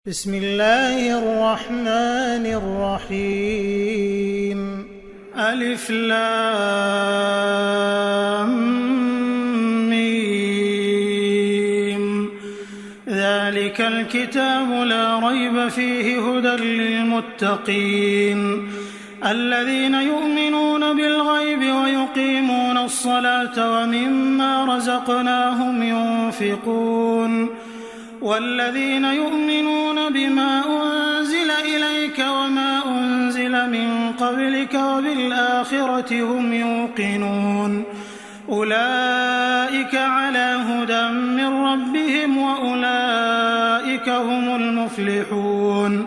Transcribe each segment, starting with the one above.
بسم الله الرحمن الرحيم ألف لام ميم ذلك الكتاب لا ريب فيه هدى للمتقين الذين يؤمنون بالغيب ويقيمون الصلاة ومما رزقناهم ينفقون والذين يؤمنون بما أنزل إليك وما أنزل من قبلك وبالآخرة هم يوقنون أولئك على هدى من ربهم وأولئك هم المفلحون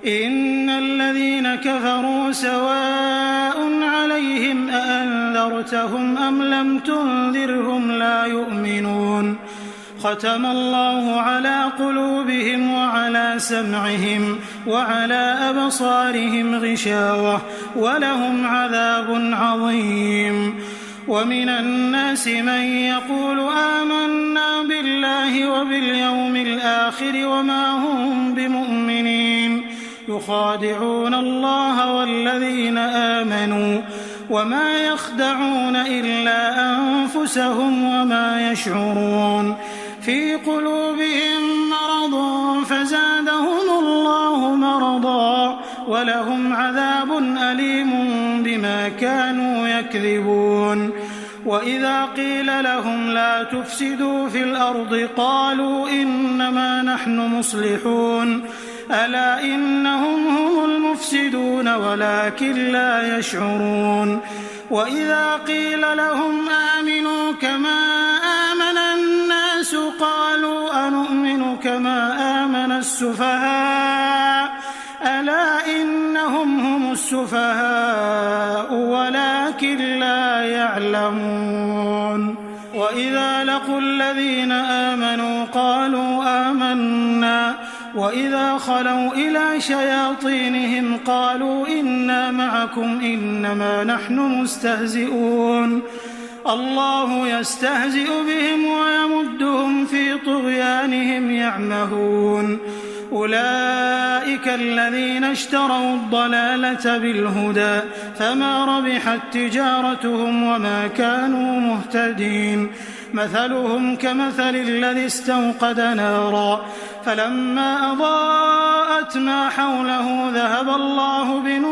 إن الذين كفروا سواء عليهم أأنذرتهم أم لم تنذرهم لا يؤمنون ختم الله على قلوبهم وعلى سمعهم وعلى أبصارهم غشاوة ولهم عذاب عظيم ومن الناس من يقول آمنا بالله وباليوم الآخر وما هم بمؤمنين يخادعون الله والذين آمنوا وما يخدعون إلا أنفسهم وما يشعرون في قلوبهم مرض فزادهم الله مرضا ولهم عذاب أليم بما كانوا يكذبون وإذا قيل لهم لا تفسدوا في الأرض قالوا إنما نحن مصلحون ألا إنهم هم المفسدون ولكن لا يشعرون وإذا قيل لهم آمنوا كما آمن الناس قالوا أنؤمن كما آمن السفهاء ألا إنهم هم السفهاء ولكن لا يعلمون وإذا لقوا الذين آمنوا قالوا آمنا وإذا خلوا إلى شياطينهم قالوا إنا معكم إنما نحن مستهزئون الله يستهزئ بهم ويمدهم في طغيانهم يعمهون أولئك الذين اشتروا الضلالة بالهدى فما ربحت تجارتهم وما كانوا مهتدين مثلهم كمثل الذي استوقد نارا فلما أضاءت ما حوله ذهب الله بنورهم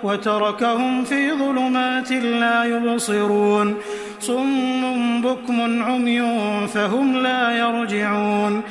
وتركهم في ظلمات لا يبصرون صم بكم عمي فهم لا يرجعون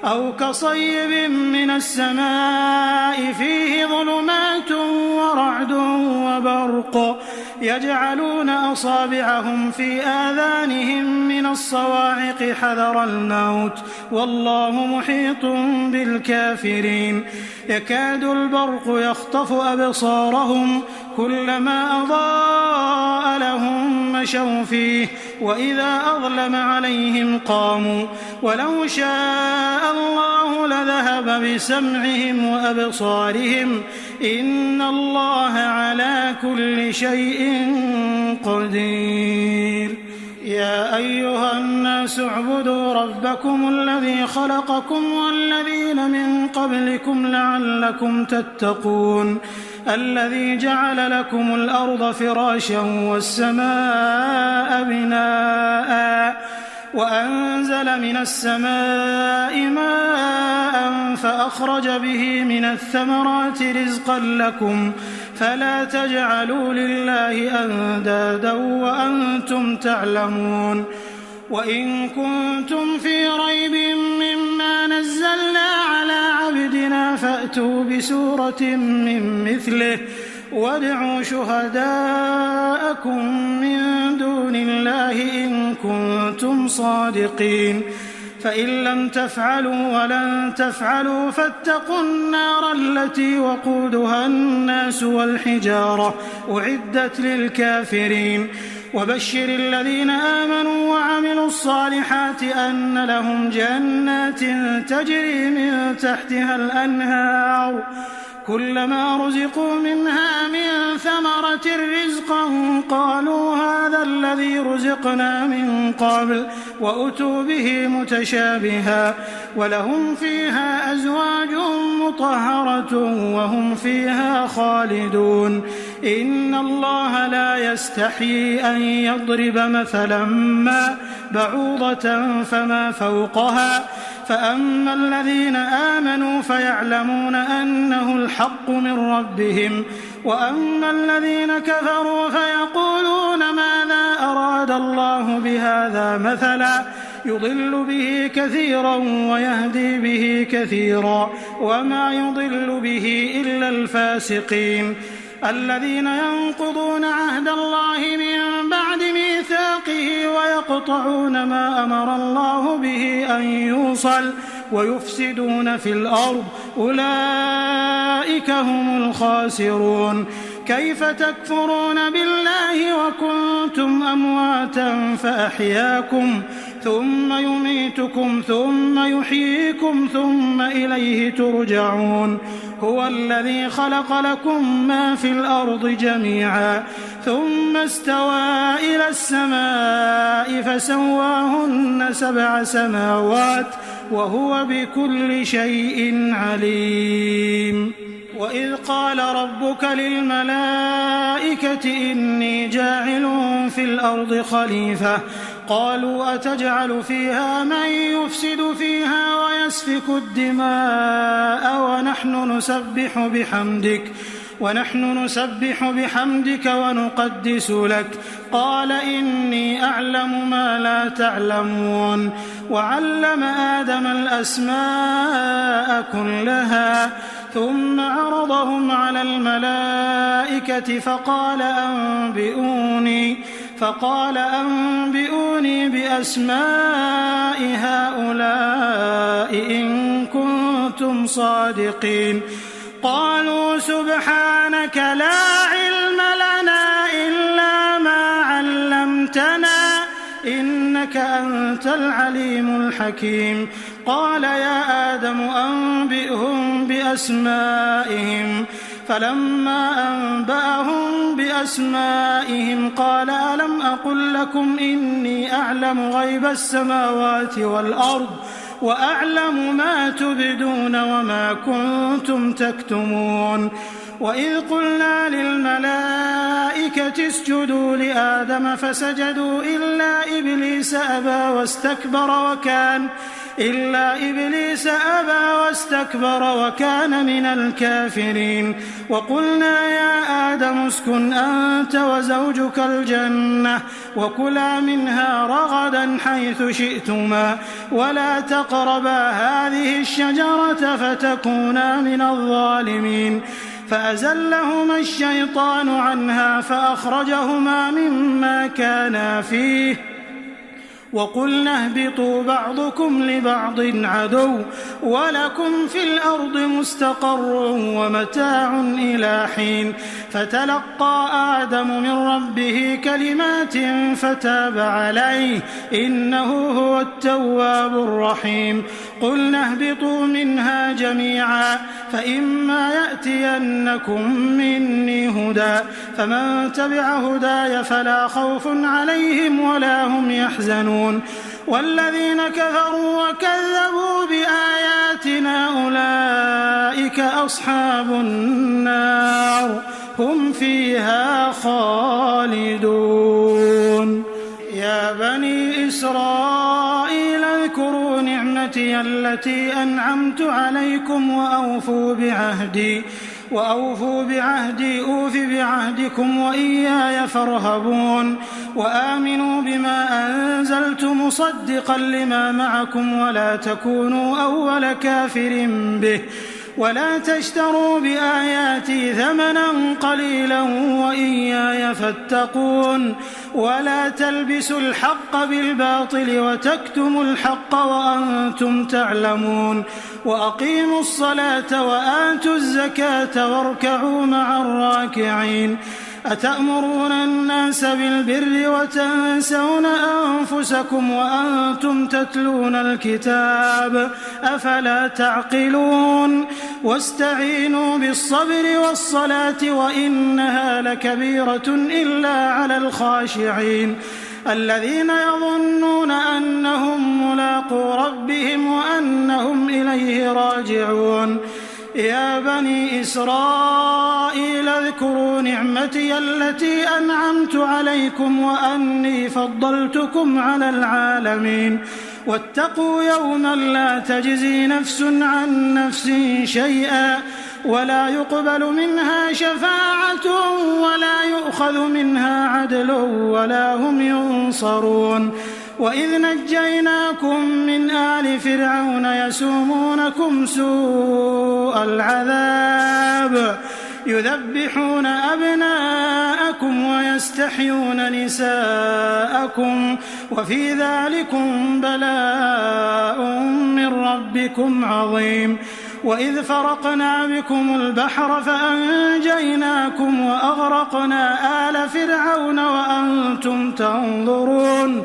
أو كصيب من السماء فيه ظلمات ورعد وبرق يجعلون أصابعهم في آذانهم من الصواعق حذر الموت والله محيط بالكافرين يكاد البرق يخطف أبصارهم كلما أضاء لهم مشوا فيه وإذا أظلم عليهم قاموا ولو شاء الله لذهب بسمعهم وأبصارهم إن الله على كل شيء قدير يا أيها الناس اعبدوا ربكم الذي خلقكم والذين من قبلكم لعلكم تتقون الذي جعل لكم الأرض فراشا والسماء بناء وأنزل من السماء ماء فأخرج به من الثمرات رزقا لكم فلا تجعلوا لله أندادا وأنتم تعلمون وإن كنتم في ريب مما نزلنا على عبدنا فأتوا بسورة من مثله وادعوا شهداءكم من دون الله إن كنتم صادقين فإن لم تفعلوا ولن تفعلوا فاتقوا النار التي وقودها الناس والحجارة أعدت للكافرين وبشر الذين آمنوا وعملوا الصالحات أن لهم جنات تجري من تحتها الأنهار كلما رزقوا منها من ثمرة رزقا قالوا هذا الذي رزقنا من قبل وأتوا به متشابها ولهم فيها أزواج مطهرة وهم فيها خالدون إن الله لا يستحيي أن يضرب مثلا ما بعوضة فما فوقها فأما الذين آمنوا فيعلمون أنه الحق من ربهم وأما الذين كفروا فيقولون ماذا أراد الله بهذا مثلا يضل به كثيرا ويهدي به كثيرا وما يضل به إلا الفاسقين الذين ينقضون عهد الله من بعد ميثاقه ويقطعون ما أمر الله به أن يوصل ويفسدون في الأرض أولئك هم الخاسرون كيف تكفرون بالله وكنتم أمواتا فأحياكم ثم يميتكم ثم يحييكم ثم إليه ترجعون هو الذي خلق لكم ما في الأرض جميعا ثم استوى إلى السماء فسواهن 7 سماوات وهو بكل شيء عليم وإذ قال ربك للملائكة إني جاعل في الأرض خليفة قالوا أتجعل فيها من يفسد فيها ويسفك الدماء ونحن نسبح بحمدك ونقدس لك قال إني أعلم ما لا تعلمون وعلم آدم الأسماء كلها ثم عرضهم على الملائكة فقال أنبئوني بأسماء هؤلاء إن كنتم صادقين قالوا سبحانك لا علم لنا إلا ما علمتنا إنك أنت العليم الحكيم قال يا آدم أنبئهم بأسمائهم فلما أنبأهم بأسمائهم قال ألم أقل لكم إني أعلم غيب السماوات والأرض وأعلم ما تبدون وما كنتم تكتمون وإذ قلنا للملائكة اسجدوا لآدم فسجدوا إلا إبليس أبى واستكبر وكان من الكافرين وقلنا يا آدم اسكن أنت وزوجك الجنة وكلا منها رغدا حيث شئتما ولا تقربا هذه الشجرة فتكونا من الظالمين فأزلهما الشيطان عنها فأخرجهما مما كانا فيه وقلنا اهبطوا بعضكم لبعض عدو ولكم في الأرض مستقر ومتاع إلى حين فتلقى آدم من ربه كلمات فتاب عليه إنه هو التواب الرحيم قلنا اهبطوا منها جميعا فإما يأتينكم مني هدى فمن تبع هداي فلا خوف عليهم ولا هم يحزنون والذين كفروا وكذبوا بآياتنا أولئك أصحاب النار هم فيها خالدون يا بني إسرائيل اذكروا نعمتي التي أنعمت عليكم وأوفوا بعهدي أوف بعهدكم وإياي فارهبون وآمنوا بما أنزلت مصدقا لما معكم ولا تكونوا أول كافر به ولا تشتروا بآياتي ثمنا قليلا وإياي فاتقون ولا تلبسوا الحق بالباطل وتكتموا الحق وأنتم تعلمون وأقيموا الصلاة وآتوا الزكاة واركعوا مع الراكعين أتأمرون الناس بالبر وتنسون أنفسكم وأنتم تتلون الكتاب أفلا تعقلون واستعينوا بالصبر والصلاة وإنها لكبيرة إلا على الخاشعين الذين يظنون أنهم ملاقو ربهم وأنهم إليه راجعون يا بني إسرائيل اذكروا نعمتي التي أنعمت عليكم وأني فضلتكم على العالمين واتقوا يوما لا تجزي نفس عن نفس شيئا ولا يقبل منها شفاعة ولا يؤخذ منها عدل ولا هم ينصرون وإذ نجيناكم من آل فرعون يسومونكم سوء العذاب يذبحون أبناءكم ويستحيون نساءكم وفي ذلكم بلاء من ربكم عظيم وإذ فرقنا بكم البحر فأنجيناكم وأغرقنا آل فرعون وأنتم تنظرون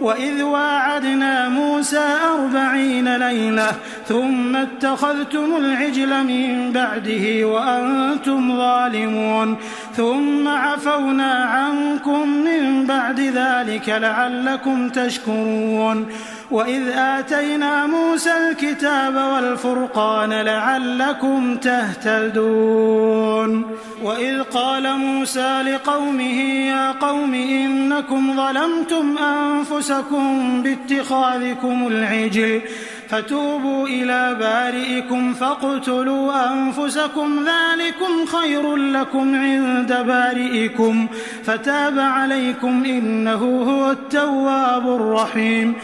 وإذ واعدنا موسى 40 ليلة ثم اتخذتم العجل من بعده وأنتم ظالمون ثم عفونا عنكم من بعد ذلك لعلكم تشكرون وإذ آتينا موسى الكتاب والفرقان لعلكم تهتدون وإذ قال موسى لقومه يا قوم إنكم ظلمتم أنفسكم باتخاذكم العجل فتوبوا إلى بارئكم فاقتلوا أنفسكم ذلكم خير لكم عند بارئكم فتاب عليكم إنه هو التواب الرحيم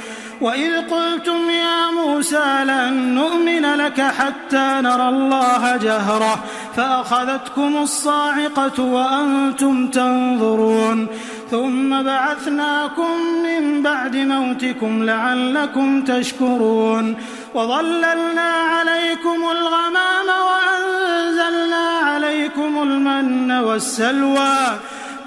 وإذ قلتم يا موسى لن نؤمن لك حتى نرى الله جهرة فأخذتكم الصاعقة وأنتم تنظرون ثم بعثناكم من بعد موتكم لعلكم تشكرون وظللنا عليكم الغمام وأنزلنا عليكم المن والسلوى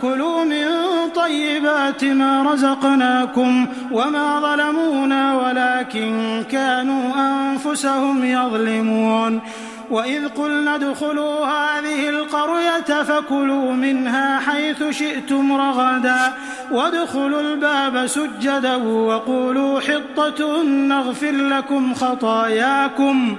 كلوا من طيبات ما رزقناكم وما ظلمونا ولكن كانوا أنفسهم يظلمون وإذ قلنا ادخلوا هذه القرية فكلوا منها حيث شئتم رغدا وادخلوا الباب سجدا وقولوا حطة نغفر لكم خطاياكم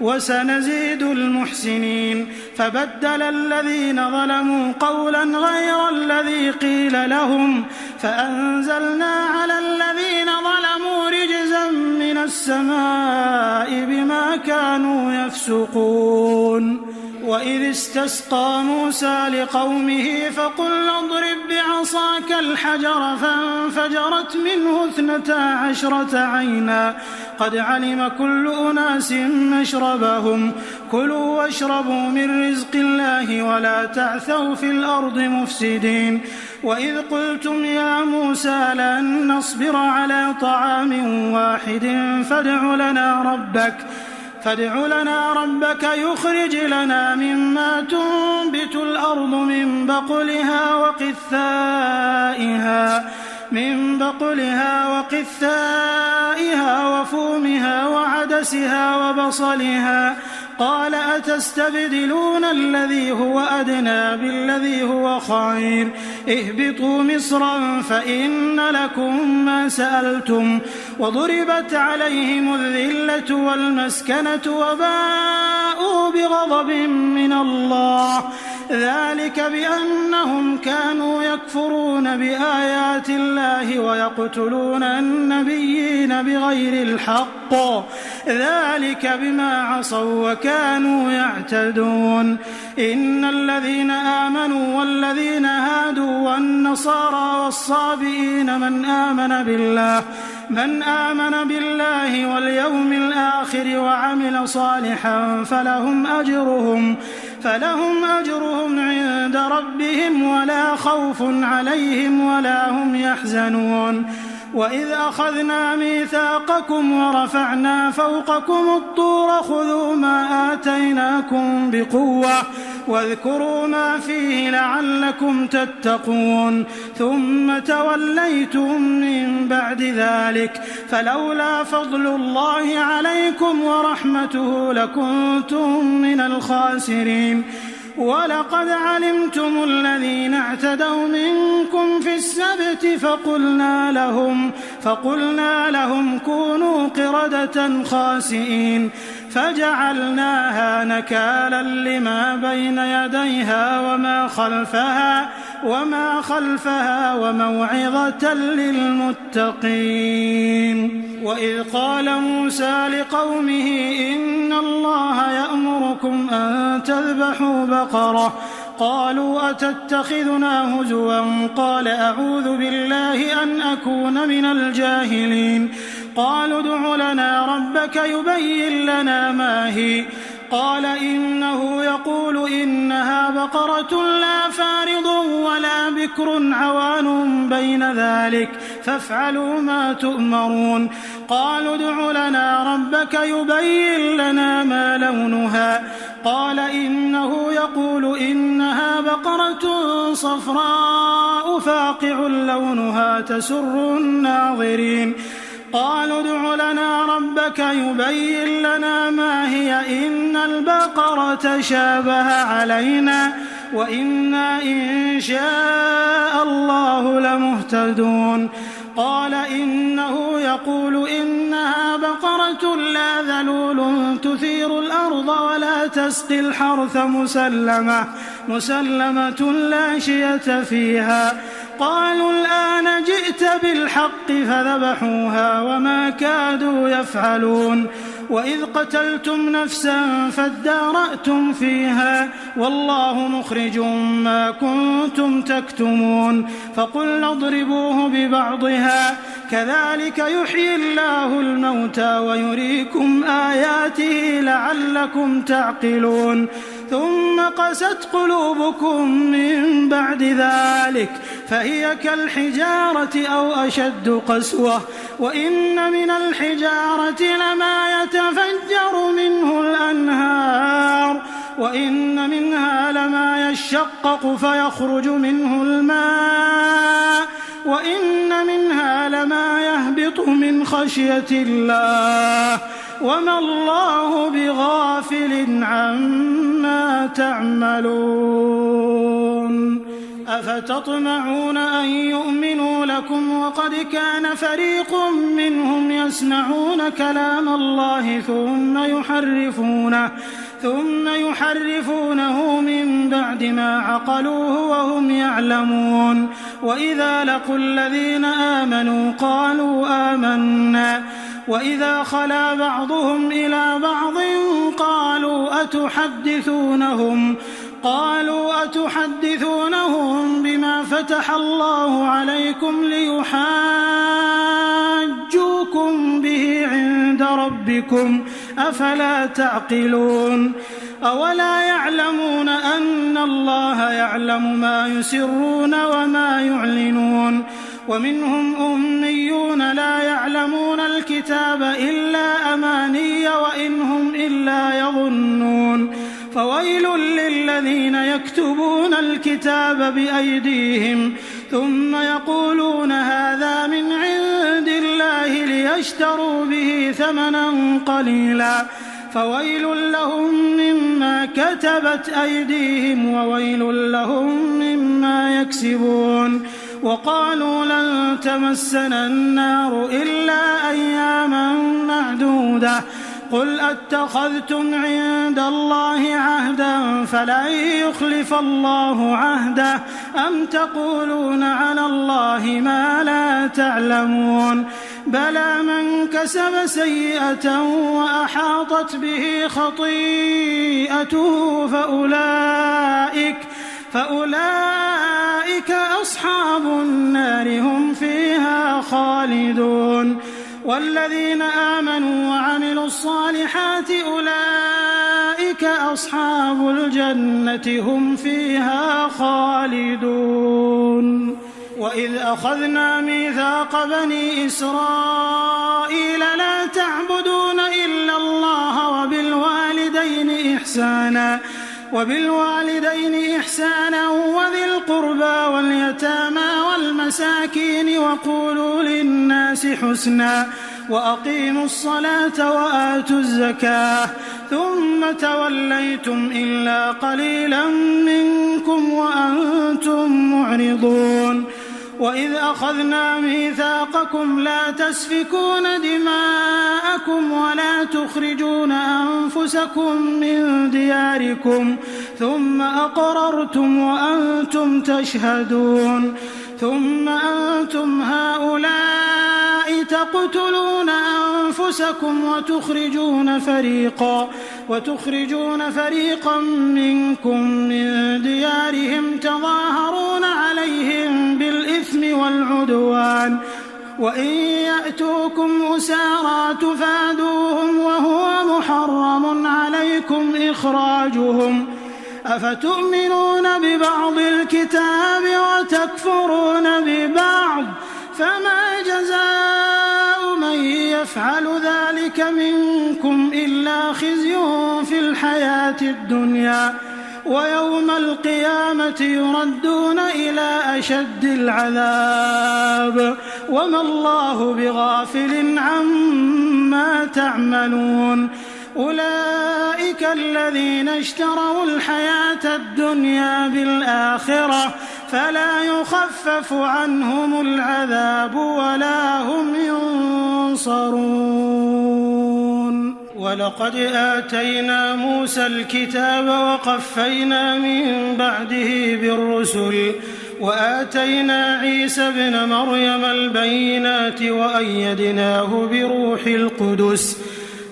وسنزيد المحسنين فبدل الذين ظلموا قولا غير الذي قيل لهم فأنزلنا على الذين ظلموا رجزا من السماء بما كانوا يفسقون وإذ استسقى موسى لقومه فقلنا اضرب بعصاك الحجر فانفجرت منه 12 عينا قد علم كل أناس مشربهم كلوا واشربوا من رزق الله ولا تعثوا في الأرض مفسدين وإذ قلتم يا موسى لن نصبر على طعام واحد فادع لنا ربك يخرج لنا مما تنبت الأرض من بقلها وقثائها وفومها وعدسها وبصلها قال أتستبدلون الذي هو أدنى بالذي هو خير اهبطوا مصرا فإن لكم ما سألتم وضربت عليهم الذلة والمسكنة وباءوا بغضب من الله ذلك بأنهم كانوا يكفرون بآيات الله ويقتلون النبيين بغير الحق ذلك بما عصوا وكانوا يعتدون إن الذين آمنوا والذين هادوا والنصارى والصابئين من آمن بالله واليوم الآخر وعمل صالحا فلهم أجرهم عند ربهم ولا خوف عليهم ولا هم يحزنون وإذ أخذنا ميثاقكم ورفعنا فوقكم الطور خذوا ما آتيناكم واذكروا ما فيه لعلكم تتقون ثم توليتم من بعد ذلك فلولا فضل الله عليكم ورحمته لكنتم من الخاسرين ولقد علمتم الذين اعتدوا منكم في السبت فقلنا لهم كونوا قردة خاسئين فجعلناها نكالا لما بين يديها وما خلفها وموعظة للمتقين. وإذ قال موسى لقومه إن الله يأمركم أن تذبحوا بقرة قالوا أتتخذنا هزوا قال أعوذ بالله أن أكون من الجاهلين قالوا ادع لنا ربك يبين لنا ما هي قال إنه يقول إنها بقرة لا فارض ولا بكر عوان بين ذلك فافعلوا ما تؤمرون قالوا ادع لنا ربك يبين لنا ما لونها قال إنه يقول إنها بقرة صفراء فاقع لونها تسر الناظرين قالوا ادع لنا ربك يبين لنا ما هي إن البقرة شابه علينا وإنا إن شاء الله لمهتدون قال إنه يقول إنها بقرة لا ذلول تثير الأرض ولا تسقي الحرث مسلمة لا شية فيها قالوا الآن جئت بالحق فذبحوها وما كادوا يفعلون وإذ قتلتم نفسا فادارأتم فيها والله مخرج ما كنتم تكتمون فقلنا اضربوه ببعضها كذلك يحيي الله الموتى ويريكم آياته لعلكم تعقلون ثم قست قلوبكم من بعد ذلك فهي كالحجارة أو أشد قسوة وإن من الحجارة لما يتفجر منه الأنهار وإن منها لما يشقق فيخرج منه الماء وإن منها لما يهبط من خشية الله وما الله بغافل عما تعملون أفتطمعون أن يؤمنوا لكم وقد كان فريق منهم يسمعون كلام الله ثم يحرفونه من بعد ما عقلوه وهم يعلمون وإذا لقوا الذين آمنوا قالوا آمنا وإذا خلا بعضهم إلى بعض قالوا أتحدثونهم بما فتح الله عليكم ليحاجوكم به عند ربكم أفلا تعقلون أولا يعلمون أن الله يعلم ما يسرون وما يعلنون ومنهم أميون لا يعلمون الكتاب إلا أماني وإن هم إلا يظنون فويل للذين يكتبون الكتاب بأيديهم ثم يقولون هذا من عند الله ليشتروا به ثمنا قليلا فويل لهم مما كتبت أيديهم وويل لهم مما يكسبون وقالوا لن تمسنا النار إلا أياما معدودة قل أتخذتم عند الله عهدا فلن يخلف الله عهده أم تقولون على الله ما لا تعلمون بلى من كسب سيئة وأحاطت به خطيئته فأولئك أصحاب النار هم فيها خالدون والذين آمنوا وعملوا الصالحات أولئك أصحاب الجنة هم فيها خالدون وإذ أخذنا ميثاق بني إسرائيل لا تعبدون إلا الله وبالوالدين إحسانا وبالوالدين إحسانا وذي القربى واليتامى والمساكين وقولوا للناس حسنا وأقيموا الصلاة وآتوا الزكاة ثم توليتم إلا قليلا منكم وأنتم معرضون وإذ أخذنا ميثاقكم لا تسفكون دماءكم ولا تخرجون أنفسكم من دياركم ثم أقررتم وأنتم تشهدون ثم أنتم هؤلاء تقتلون أنفسكم وتخرجون فريقا منكم من ديارهم تظاهرون عليهم بالإثم والعدوان وإن يأتوكم أسارى تفادوهم وهو محرم عليكم إخراجهم أفتؤمنون ببعض الكتاب وتكفرون ببعض فما جزاء من يفعل ذلك منكم إلا خزي في الحياة الدنيا ويوم القيامة يردون إلى أشد العذاب وما الله بغافل عما تعملون أولئك الذين اشتروا الحياة الدنيا بالآخرة فلا يخفف عنهم العذاب ولا هم ينصرون ولقد آتينا موسى الكتاب وقفينا من بعده بالرسل وآتينا عيسى ابن مريم البينات وأيدناه بروح القدس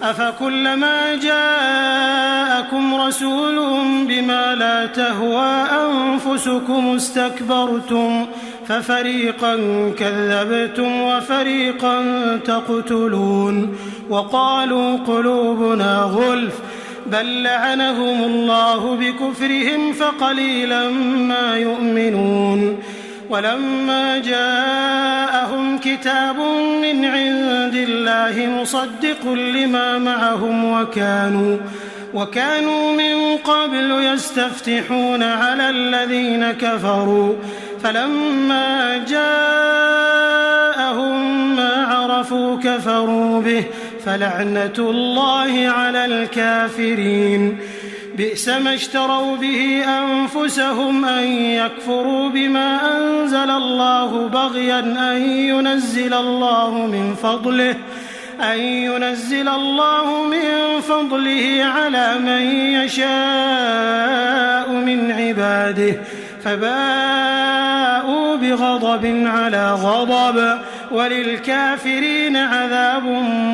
أفكلما جاءكم رسول بما لا تهوى أنفسكم استكبرتم ففريقا كذبتم وفريقا تقتلون وقالوا قلوبنا غلف بل لعنهم الله بكفرهم فقليلا ما يؤمنون ولما جاءهم كتاب من عند الله مصدق لما معهم وكانوا من قبل يستفتحون على الذين كفروا فلما جاءهم ما عرفوا كفروا به فلعنة الله على الكافرين بئس ما اشتروا به أنفسهم أن يكفروا بما أنزل الله بغيا أن ينزل الله من فضله على من يشاء من عباده فباءوا بغضب على غضب وللكافرين عذاب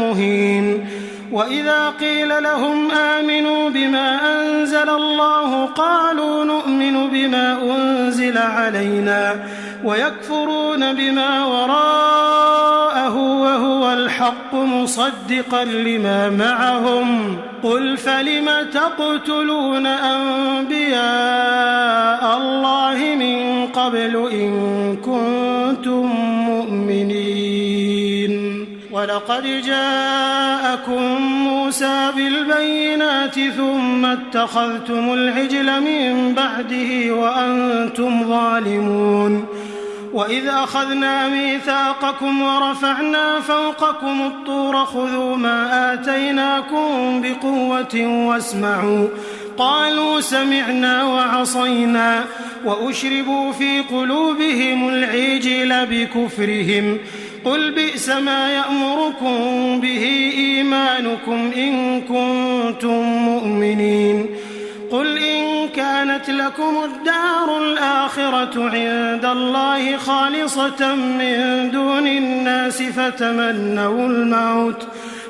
مهين وإذا قيل لهم آمنوا بما أنزل الله قالوا نؤمن بما أنزل علينا ويكفرون بما وراءه وهو الحق مصدقا لما معهم قل فلم تقتلون أنبياء الله من قبل إن كنتم مؤمنين ولقد جاءكم موسى بالبينات ثم اتخذتم العجل من بعده وأنتم ظالمون وإذ أخذنا ميثاقكم ورفعنا فوقكم الطور خذوا ما آتيناكم بقوة واسمعوا قالوا سمعنا وعصينا وأشربوا في قلوبهم العجل بكفرهم قل بئس ما يأمركم به إيمانكم إن كنتم مؤمنين قل إن كانت لكم الدار الآخرة عند الله خالصة من دون الناس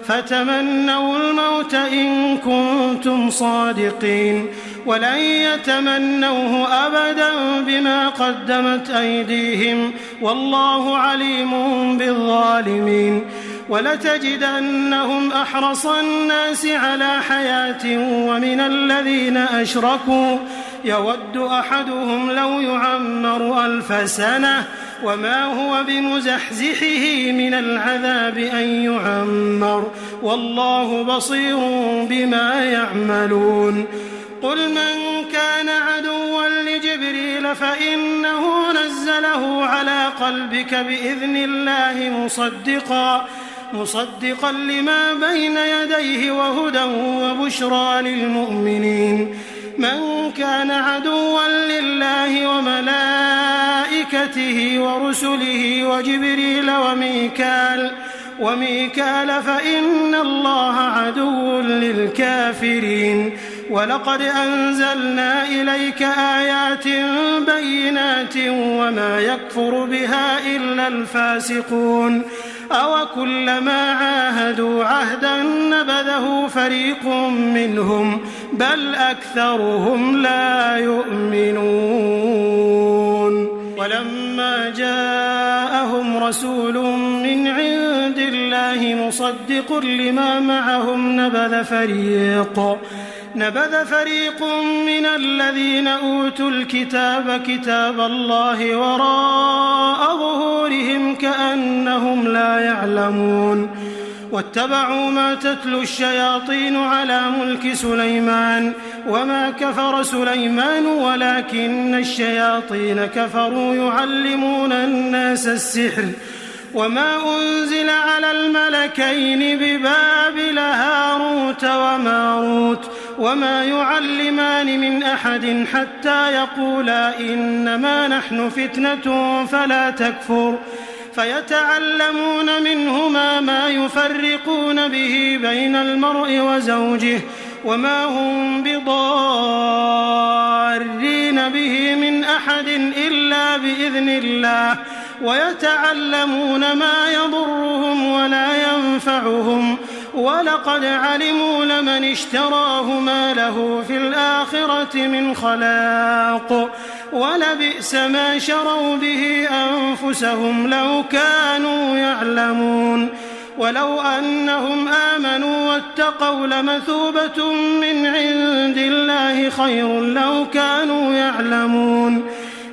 فتمنوا الموت إن كنتم صادقين ولن يتمنوه أبدا بما قدمت أيديهم والله عليم بالظالمين ولتجدنهم أحرص الناس على حياة ومن الذين أشركوا يود أحدهم لو يعمر 1000 سنة وما هو بمزحزحه من العذاب أن يعمر والله بصير بما يعملون قل من كان عدوا لجبريل فإنه نزله على قلبك بإذن الله مصدقا لما بين يديه وهدى وبشرى للمؤمنين. من كان عدوا لله وملائكته ورسله وجبريل وميكال فإن الله عدو للكافرين. ولقد أنزلنا إليك آيات بينات وما يكفر بها إلا الفاسقون. أوكلما عاهدوا عهدا نبذه فريق منهم بل أكثرهم لا يؤمنون. ولما جاءهم رسول من عند الله مصدق لما معهم نبذ فريق من الذين أوتوا الكتاب كتاب الله وراء ظهورهم كأنهم لا يعلمون. واتبعوا ما تتلو الشياطين على ملك سليمان وما كفر سليمان ولكن الشياطين كفروا يعلمون الناس السحر وما أنزل على الملكين ببابل هاروت وماروت وما يعلمان من أحد حتى يقولا إنما نحن فتنة فلا تكفر فيتعلمون منهما ما يفرقون به بين المرء وزوجه وما هم بضارين به من أحد إلا بإذن الله ويتعلمون ما يضرهم ولا ينفعهم ولقد علموا لمن اشتراه ما له في الآخرة من خلاق ولبئس ما شروا به أنفسهم لو كانوا يعلمون. ولو أنهم آمنوا واتقوا لمثوبة من عند الله خير لو كانوا يعلمون.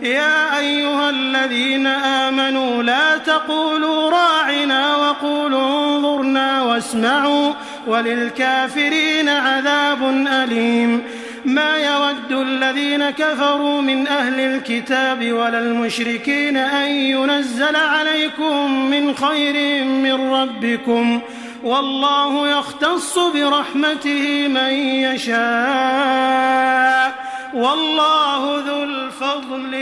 يا أيها الذين آمنوا لا تقولوا راعنا وقولوا انظرنا واسمعوا وللكافرين عذاب أليم. ما يود الذين كفروا من أهل الكتاب ولا المشركين أن ينزل عليكم من خير من ربكم والله يختص برحمته من يشاء والله ذو الفضل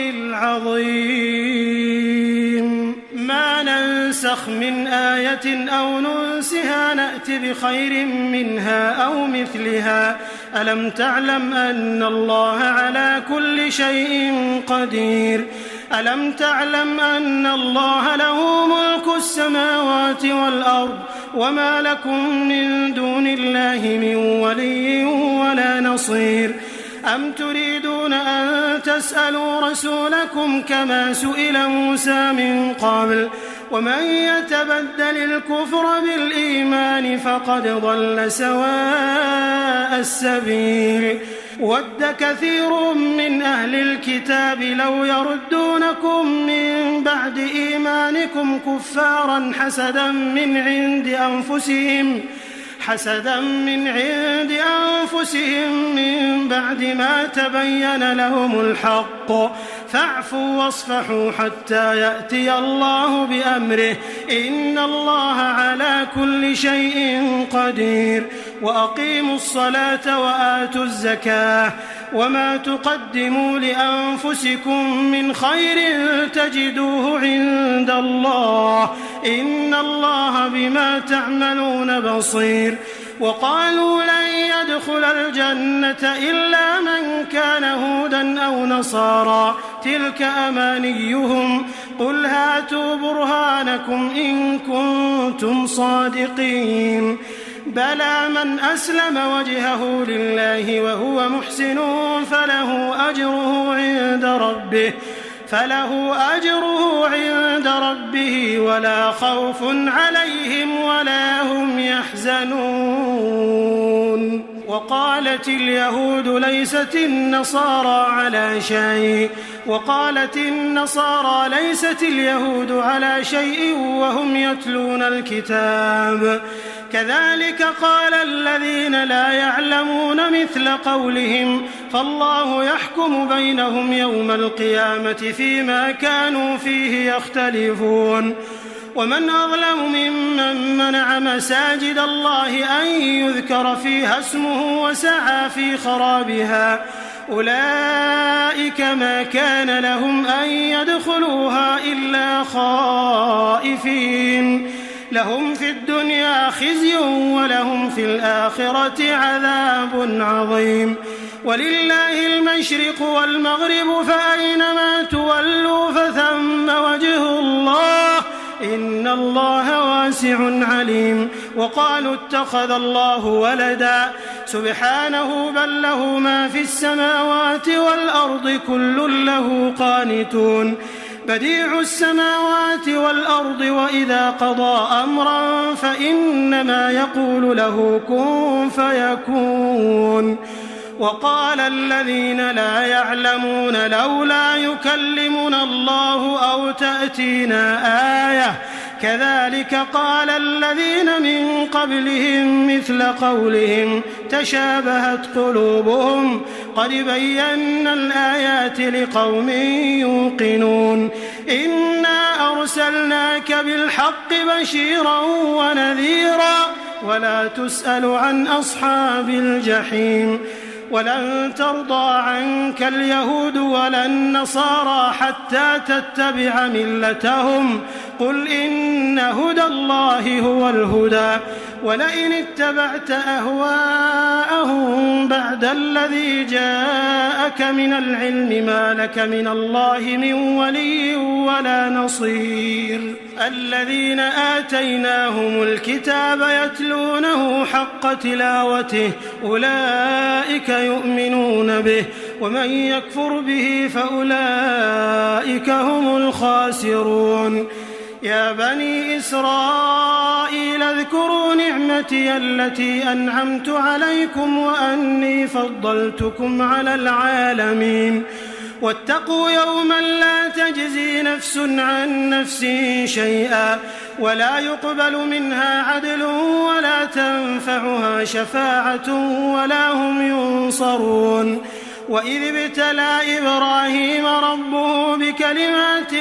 العظيم. ما ننسخ من آية أو ننسها نأت بخير منها أو مثلها. ألم تعلم أن الله على كل شيء قدير. ألم تعلم أن الله له ملك السماوات والأرض وما لكم من دون الله من ولي ولا نصير. أم تريدون أن تسألوا رسولكم كما سئل موسى من قبل ومن يتبدل الكفر بالإيمان فقد ضل سواء السبيل. ود كثير من أهل الكتاب لو يردونكم من بعد إيمانكم كفارا حسدا من عند أنفسهم من بعد ما تبين لهم الحق فاعفوا واصفحوا حتى يأتي الله بأمره إن الله على كل شيء قدير. وأقيموا الصلاة وآتوا الزكاة وما تقدموا لأنفسكم من خير تجدوه عند الله إن الله بما تعملون بصير. وقالوا لن يدخل الجنة إلا من كان هودا أو نصارى تلك أمانيهم قل هاتوا برهانكم إن كنتم صادقين. بلى من أسلم وجهه لله وهو محسن فله أجره عند ربه ولا خوف عليهم ولا هم يحزنون. وقالت اليهود ليست النصارى ليست اليهود على شيء وهم يتلون الكتاب كذلك قال الذين لا يعلمون مثل قولهم فالله يحكم بينهم يوم القيامة فيما كانوا فيه يختلفون ومن أظلم ممن منع مساجد الله أن يذكر فيها اسمه وسعى في خرابها أولئك ما كان لهم أن يدخلوها إلا خائفين لهم في الدنيا خزي ولهم في الآخرة عذاب عظيم ولله المشرق والمغرب فأينما تولوا فثم وجه الله إن الله واسع عليم وقالوا اتخذ الله ولدا سبحانه بل له ما في السماوات والأرض كل له قانتون بديع السماوات والأرض وإذا قضى أمرا فإنما يقول له كن فيكون وقال الذين لا يعلمون لولا يكلمنا الله أو تأتينا آية كذلك قال الذين من قبلهم مثل قولهم تشابهت قلوبهم قد بينا الآيات لقوم يوقنون إنا أرسلناك بالحق بشيرا ونذيرا ولا تسأل عن أصحاب الجحيم ولن ترضى عنك اليهود ولا النصارى حتى تتبع ملتهم قل إن هدى الله هو الهدى ولئن اتبعت أهواءهم بعد الذي جاءك من العلم ما لك من الله من ولي ولا نصير الذين آتيناهم الكتاب يتلونه حق تلاوته أولئك يؤمنون به ومن يكفر به فأولئك هم الخاسرون يا بني إسرائيل اذكروا نعمتي التي أنعمت عليكم وأني فضلتكم على العالمين واتقوا يوما لا تجزي نفس عن نفس شيئا ولا يقبل منها عدل ولا تنفعها شفاعة ولا هم ينصرون وإذ ابتلى إبراهيم ربه بكلمات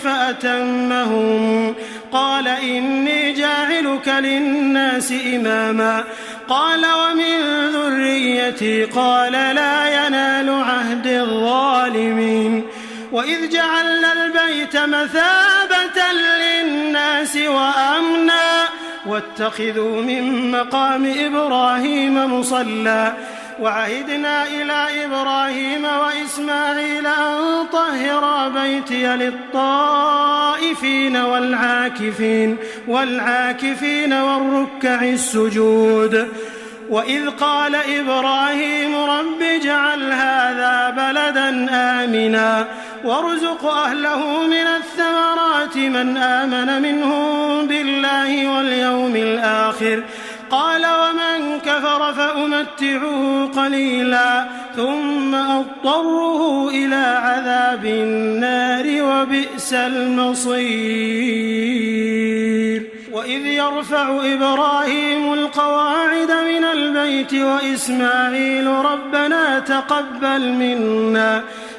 فأتمهم قال إني جاعلك للناس إماما قال ومن ذريتي قال لا ينال عهد الظالمين وإذ جعلنا البيت مثابة للناس وأمنا واتخذوا من مقام إبراهيم مصلى وعهدنا إلى إبراهيم وإسماعيل أن طهرا بيتي للطائفين والعاكفين والركع السجود وإذ قال إبراهيم رب اجعل هذا بلدا آمنا وارزق أهله من الثمرات من آمن منهم بالله واليوم الآخر قال ومن كفر فأمتعه قليلا ثم أضطره إلى عذاب النار وبئس المصير وإذ يرفع إبراهيم القواعد من البيت وإسماعيل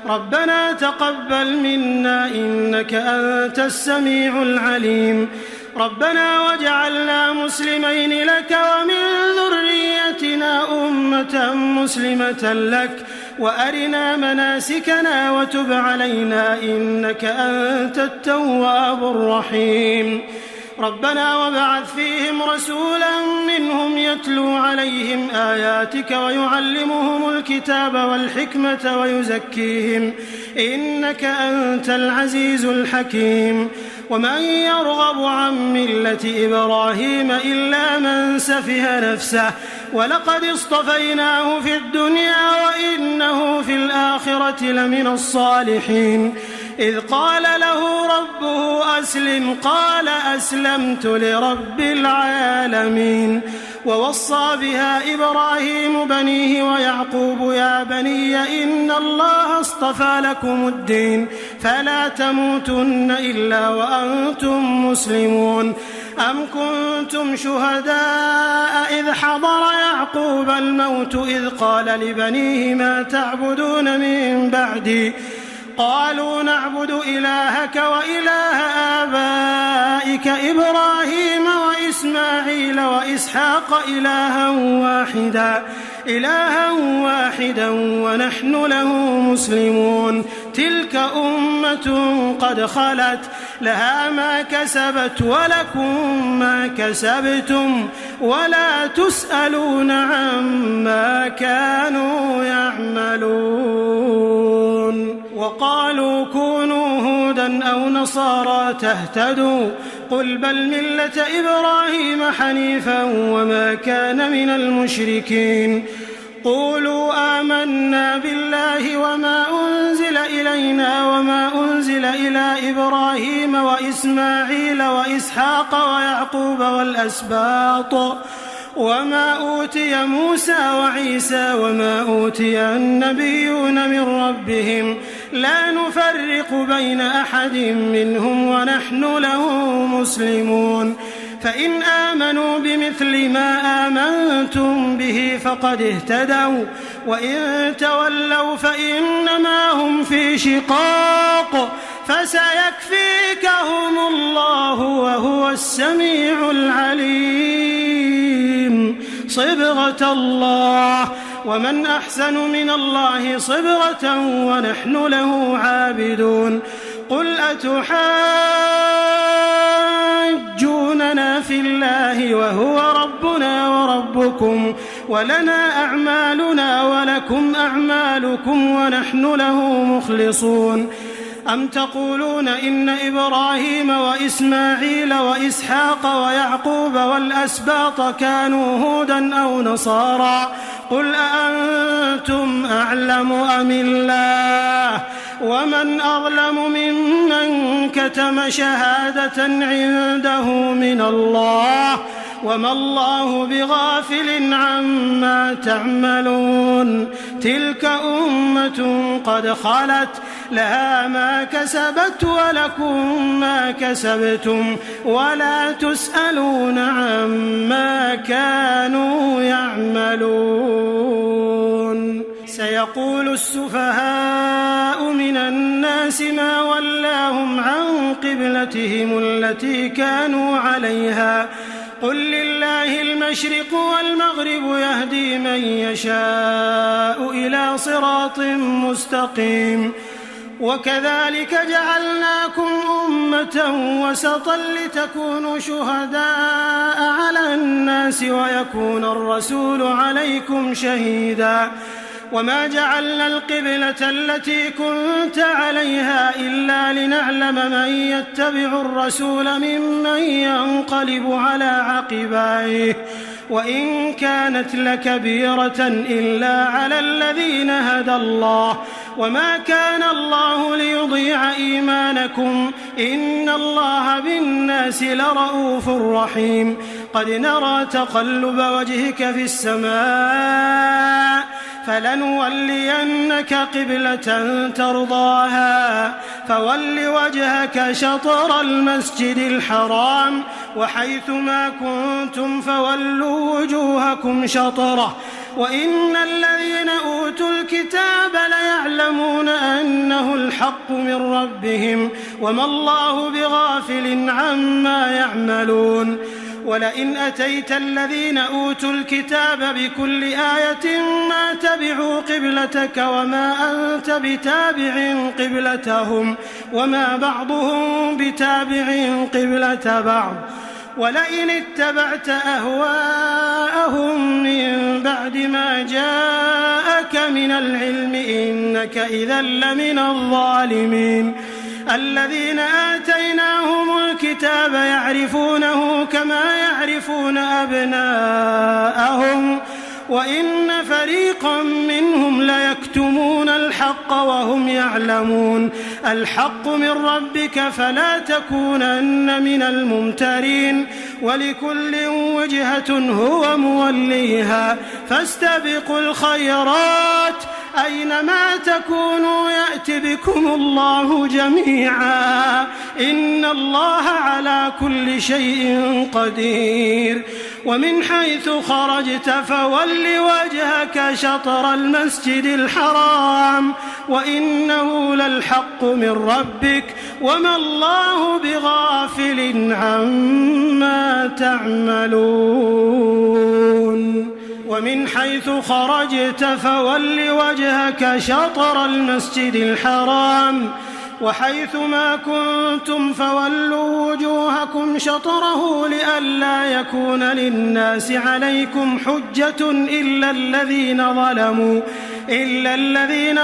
ربنا تقبل منا إنك أنت السميع العليم ربنا واجعلنا مسلمين لك ومن ذريتنا أمة مسلمة لك وأرنا مناسكنا وتب علينا إنك أنت التواب الرحيم ربنا وابعث فيهم رسولا منهم يتلو عليهم آياتك ويعلمهم الكتاب والحكمة ويزكيهم إنك أنت العزيز الحكيم ومن يرغب عن ملة إبراهيم إلا من سفه نفسه ولقد اصطفيناه في الدنيا وإنه في الآخرة لمن الصالحين إذ قال له ربه أسلم قال أسلمت لرب العالمين ووصى بها إبراهيم بنيه ويعقوب يا بني إن الله اصطفى لكم الدين فلا تموتن إلا وأنتم مسلمون أم كنتم شهداء إذ حضر يعقوب الموت إذ قال لبنيه ما تعبدون من بعدي قالوا نعبد إلهك وإله آبائك إبراهيم وإسماعيل وإسحاق إلها واحدا ونحن له مسلمون تلك أمة قد خلت لها ما كسبت ولكم ما كسبتم ولا تسألون عما كانوا يعملون وقالوا كونوا هودا أو نصارى تهتدوا قل بل ملة إبراهيم حنيفا وما كان من المشركين قولوا آمنا بالله وما أنزل إلينا وما أنزل إلى إبراهيم وإسماعيل وإسحاق ويعقوب والأسباط وما أوتي موسى وعيسى وما أوتي النبيون من ربهم لا نفرق بين أحد منهم ونحن له مسلمون فإن آمنوا بمثل ما آمنتم به فقد اهتدوا وإن تولوا فإنما هم في شقاق فسيكفيكهم الله وهو السميع العليم صبغة الله ومن أحسن من الله صبغة ونحن له عابدون قل أتحاجوننا في الله وهو ربنا وربكم ولنا أعمالنا ولكم أعمالكم ونحن له مخلصون أم تقولون إن إبراهيم وإسماعيل وإسحاق ويعقوب والأسباط كانوا هودا أو نصارى قل أأنتم أعلم أم الله ومن أظلم ممن كتم شهادة عنده من الله وما الله بغافل عما تعملون تلك أمة قد خلت لها ما كسبت ولكم ما كسبتم ولا تسألون عما كانوا يعملون سيقول السفهاء من الناس ما ولاهم عن قبلتهم التي كانوا عليها قل لله المشرق والمغرب يهدي من يشاء إلى صراط مستقيم وكذلك جعلناكم أمة وسطا لتكونوا شهداء على الناس ويكون الرسول عليكم شهيدا وما جعلنا القبلة التي كنت عليها إلا لنعلم من يتبع الرسول ممن ينقلب على عقبيه وإن كانت لكبيرة إلا على الذين هدى الله وما كان الله ليضيع إيمانكم إن الله بالناس لرؤوف رحيم قد نرى تقلب وجهك في السماء فلنولينك قبلة ترضاها فول وجهك شطر المسجد الحرام وحيث ما كنتم فولوا وجوهكم شطره وإن الذين أوتوا الكتاب ليعلمون أنه الحق من ربهم وما الله بغافل عما يعملون ولئن أتيت الذين أوتوا الكتاب بكل آية ما تبعوا قبلتك وما أنت بتابع قبلتهم وما بعضهم بتابع قبلة بعض ولئن اتبعت أهواءهم من بعد ما جاءك من العلم إنك إذا لمن الظالمين الذين آتيناهم الكتاب يعرفونه كما يعرفون أبناءهم وإن فريقا منهم ليكتمون الحق وهم يعلمون الحق من ربك فلا تكونن من الممترين ولكل وجهة هو موليها فاستبقوا الخيرات أينما تكونوا يأت بكم الله جميعا إن الله على كل شيء قدير ومن حيث خرجت فول وجهك شطر المسجد الحرام وإنه للحق من ربك وما الله بغافل عما تعملون ومن حيث خرجت فول وجهك شطر المسجد الحرام وحيث ما كنتم فولوا وجوهكم شطره لئلا يكون للناس عليكم حجة إلا الذين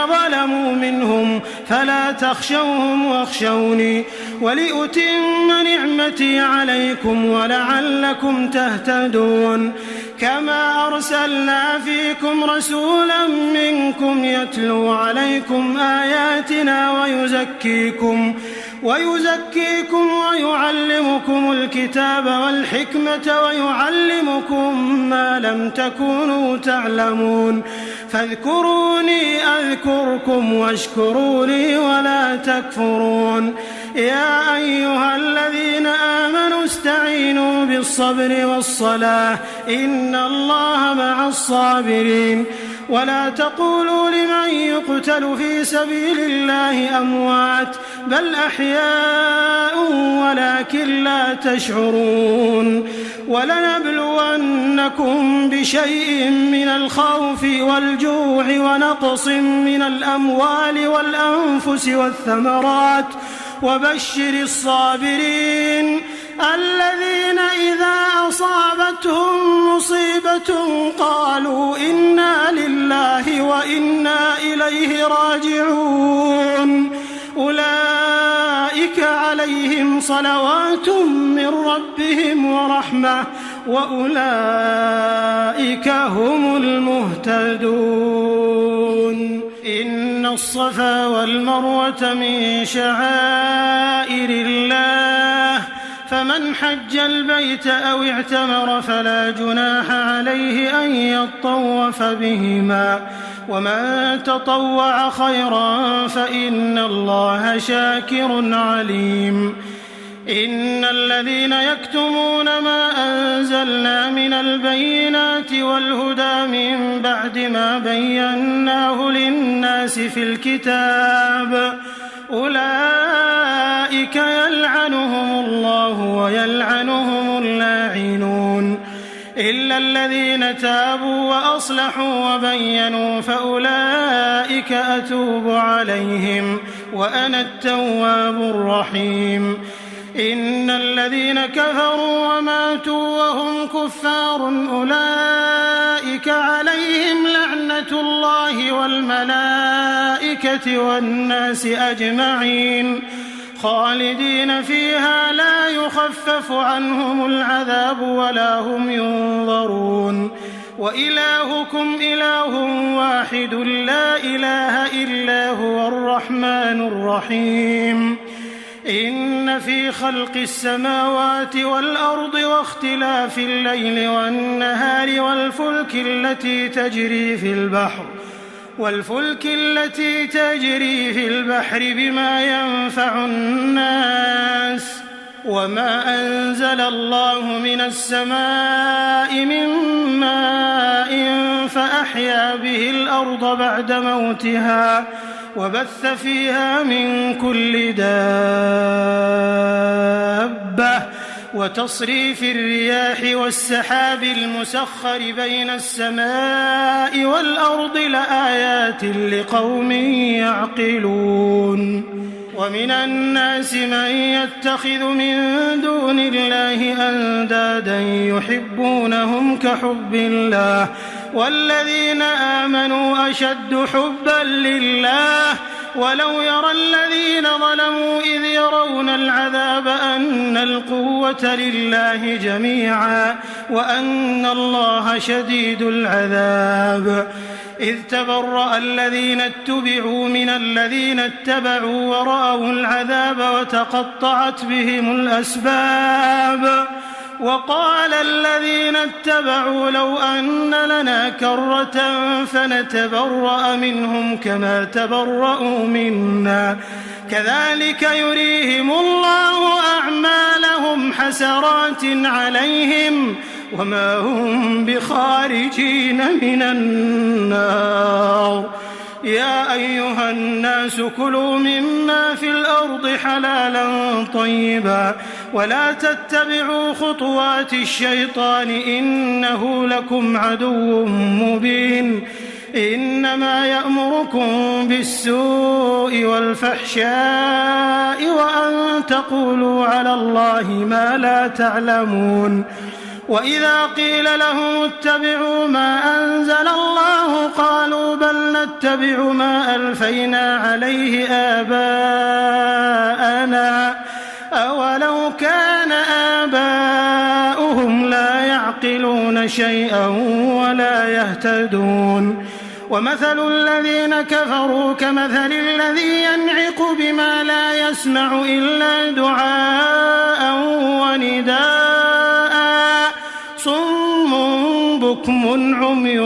ظلموا منهم فلا تخشوهم واخشوني ولأتم نعمتي عليكم ولعلكم تهتدون كما أرسلنا فيكم رسولا منكم يتلو عليكم آياتنا ويزكيكم ويعلمكم الكتاب والحكمة ويعلمكم ما لم تكونوا تعلمون فاذكروني أذكركم واشكروا لي ولا تكفرون يا أيها الذين آمنوا استعينوا بالصبر والصلاة إن الله مع الصابرين ولا تقولوا لمن يقتل في سبيل الله أموات بل أحياء ولكن لا تشعرون ولنبلونكم بشيء من الخوف والجوع ونقص من الأموال والأنفس والثمرات وبشر الصابرين الذين إذا أصابتهم مصيبة قالوا إنا لله وإنا إليه راجعون أولئك عليهم صلوات من ربهم ورحمة وأولئك هم المهتدون إن الصفا والمروة من شعائر الله فمن حج البيت أو اعتمر فلا جناح عليه أن يطوف بهما ومن تطوع خيرا فإن الله شاكر عليم إن الذين يكتمون ما أنزلنا من البينات والهدى من بعد ما بيناه للناس في الكتاب أولئك يلعنهم الله ويلعنهم اللاعنون إلا الذين تابوا وأصلحوا وبينوا فأولئك أتوب عليهم وأنا التواب الرحيم إن الذين كفروا وماتوا وهم كفار أولئك عليهم لعنة الله والملائكة والناس أجمعين خالدين فيها لا يخفف عنهم العذاب ولا هم ينظرون وإلهكم إله واحد لا إله إلا هو الرحمن الرحيم إن في خلق السماوات والأرض واختلاف الليل والنهار والفلك التي تجري في البحر بما ينفع الناس وما أنزل الله من السماء من ماء فأحيا به الأرض بعد موتها وبث فيها من كل دابة وتصريف الرياح والسحاب المسخر بين السماء والأرض لآيات لقوم يعقلون ومن الناس من يتخذ من دون الله أندادا يحبونهم كحب الله والذين آمنوا أشد حبا لله ولو يرى الذين ظلموا إذ يرون العذاب أن القوة لله جميعا وأن الله شديد العذاب إذ تبرأ الذين اتبعوا من الذين اتبعوا ورأوا العذاب وتقطعت بهم الأسباب وقال الذين اتبعوا لو أن لنا كرة فنتبرأ منهم كما تبرأوا منا كذلك يريهم الله أعمالهم حسرات عليهم وما هم بخارجين من النار. يا أيها الناس كلوا مما في الأرض حلالا طيبا ولا تتبعوا خطوات الشيطان إنه لكم عدو مبين. إنما يأمركم بالسوء والفحشاء وأن تقولوا على الله ما لا تعلمون. وإذا قيل لهم اتبعوا ما أنزل الله قالوا بل نتبع ما ألفينا عليه آباءنا أولو كان آباؤهم لا يعقلون شيئا ولا يهتدون. ومثل الذين كفروا كمثل الذي ينعق بما لا يسمع إلا دعاء ونداء صم بكم عمي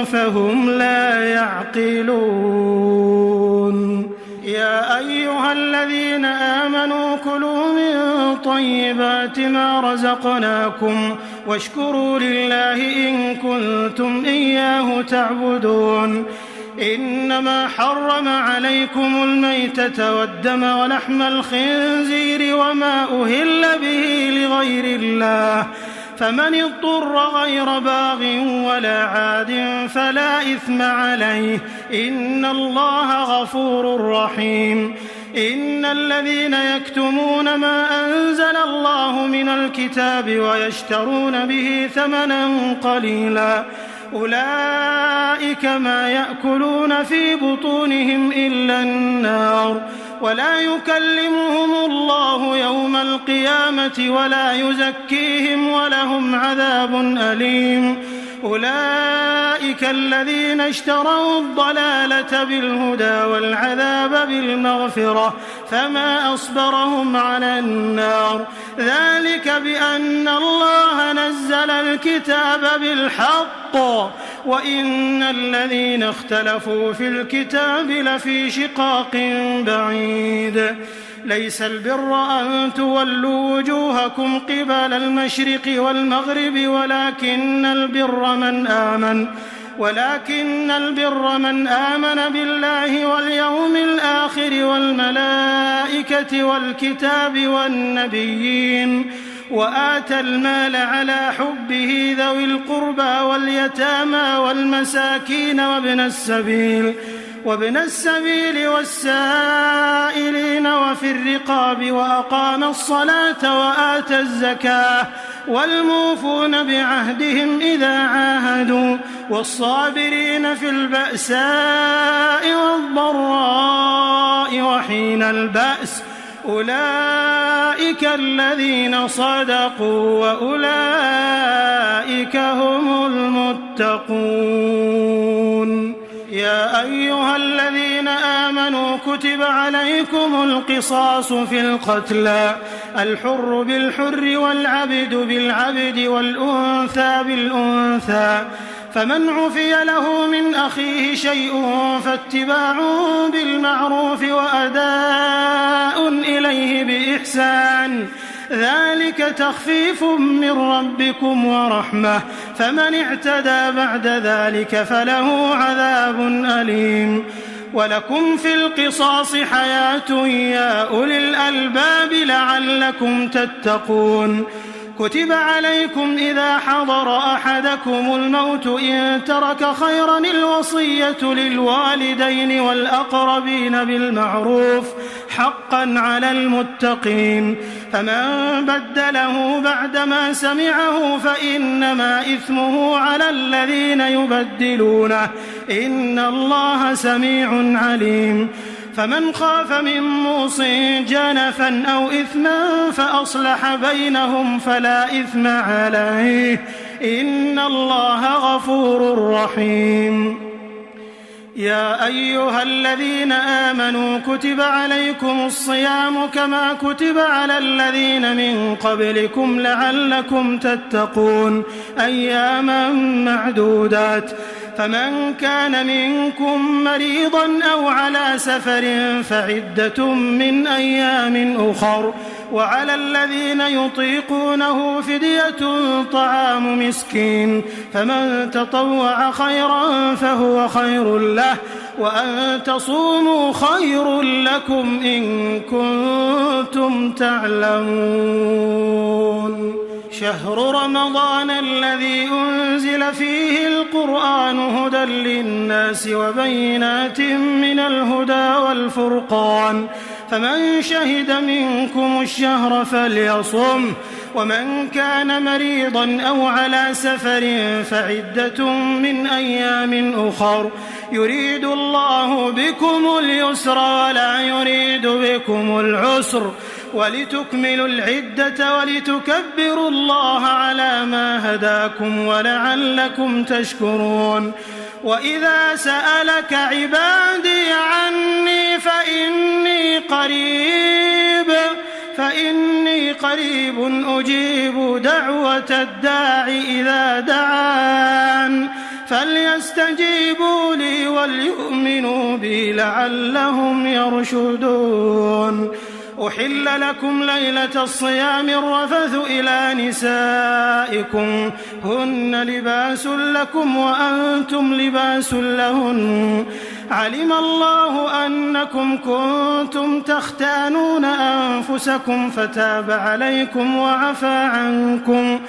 فهم لا يعقلون. يا أيها الذين آمنوا كلوا من طيبات ما رزقناكم واشكروا لله إن كنتم إياه تعبدون. إنما حرم عليكم الميتة والدم ولحم الخنزير وما أهل به لغير الله فمن اضطر غير باغ ولا عاد فلا إثم عليه إن الله غفور رحيم. إن الذين يكتمون ما أنزل الله من الكتاب ويشترون به ثمنا قليلا أولئك ما يأكلون في بطونهم إلا النار ولا يكلمهم الله يوم القيامة ولا يزكيهم ولهم عذاب أليم. أولئك الذين اشتروا الضلالة بالهدى والعذاب بالمغفرة فما أصبرهم على النار ذلك بأن الله نزل الكتاب بالحق وإن الذين اختلفوا في الكتاب لفي شقاق بعيد. ليس البر أن تولوا وجوهكم قبل المشرق والمغرب ولكن البر من آمن بالله واليوم الآخر والملائكة والكتاب والنبيين وآتى المال على حبه ذوي القربى واليتامى والمساكين وابن السبيل والسائلين وفي الرقاب وأقام الصلاة وآتى الزكاة والموفون بعهدهم إذا عاهدوا والصابرين في البأساء والضراء وحين البأس أولئك الذين صدقوا وأولئك هم المتقون. يا أيها الذين آمنوا كتب عليكم القصاص في القتلى الحر بالحر والعبد بالعبد والأنثى بالأنثى فمن عفي له من أخيه شيء فاتباع بالمعروف وأداء إليه بإحسان ذلك تخفيف من ربكم ورحمة فمن اعتدى بعد ذلك فله عذاب أليم. ولكم في القصاص حياة يا أولي الألباب لعلكم تتقون. كتب عليكم إذا حضر أحدكم الموت إن ترك خيرا الوصية للوالدين والأقربين بالمعروف حقا على المتقين فمن بدله بعدما سمعه فإنما إثمه على الذين يبدلونه إن الله سميع عليم. فمن خاف من موص جنفا أو إثما فأصلح بينهم فلا إثم عليه إن الله غفور رحيم. يا أيها الذين آمنوا كتب عليكم الصيام كما كتب على الذين من قبلكم لعلكم تتقون أياما معدودات فمن كان منكم مريضا أو على سفر فعدة من أيام أخر وعلى الذين يطيقونه فدية طعام مسكين فمن تطوع خيرا فهو خير له وأن تصوموا خير لكم إن كنتم تعلمون شهر رمضان الذي أنزل فيه القرآن هدى للناس وبينات من الهدى والفرقان فمن شهد منكم الشهر فليصم ومن كان مريضا أو على سفر فعدة من أيام أخر يريد الله بكم اليسر ولا يريد بكم العسر ولتكملوا العدة ولتكبروا الله على ما هداكم ولعلكم تشكرون وإذا سألك عبادي عني فإني قريب أجيب دعوة الداع إذا دعان فليستجيبوا لي وليؤمنوا بي لعلهم يرشدون أحل لكم ليلة الصيام الرفث إلى نسائكم هن لباس لكم وأنتم لباس لهن علم الله أنكم كنتم تختانون أنفسكم فتاب عليكم وعفى عنكم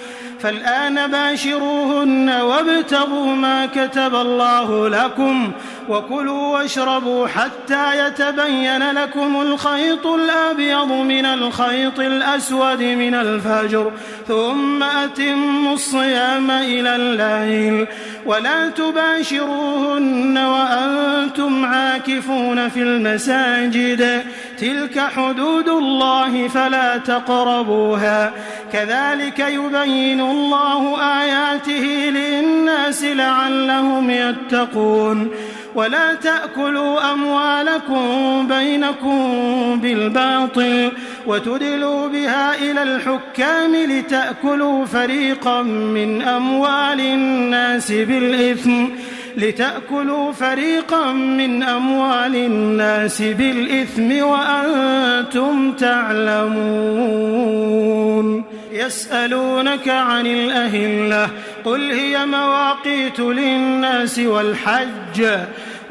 فالآن باشروهن وابتغوا ما كتب الله لكم وكلوا واشربوا حتى يتبين لكم الخيط الأبيض من الخيط الأسود من الفجر ثم أتموا الصيام إلى الليل ولا تباشروهن وأنتم عاكفون في المساجد تلك حدود الله فلا تقربوها كذلك يبين الله آياته للناس لعلهم يتقون ولا تأكلوا أموالكم بينكم بالباطل وتدلوا بها إلى الحكام لتأكلوا فريقا من أموال الناس بالإثم وأنتم تعلمون يسألونك عن الأهلة قل هي مواقيت للناس والحج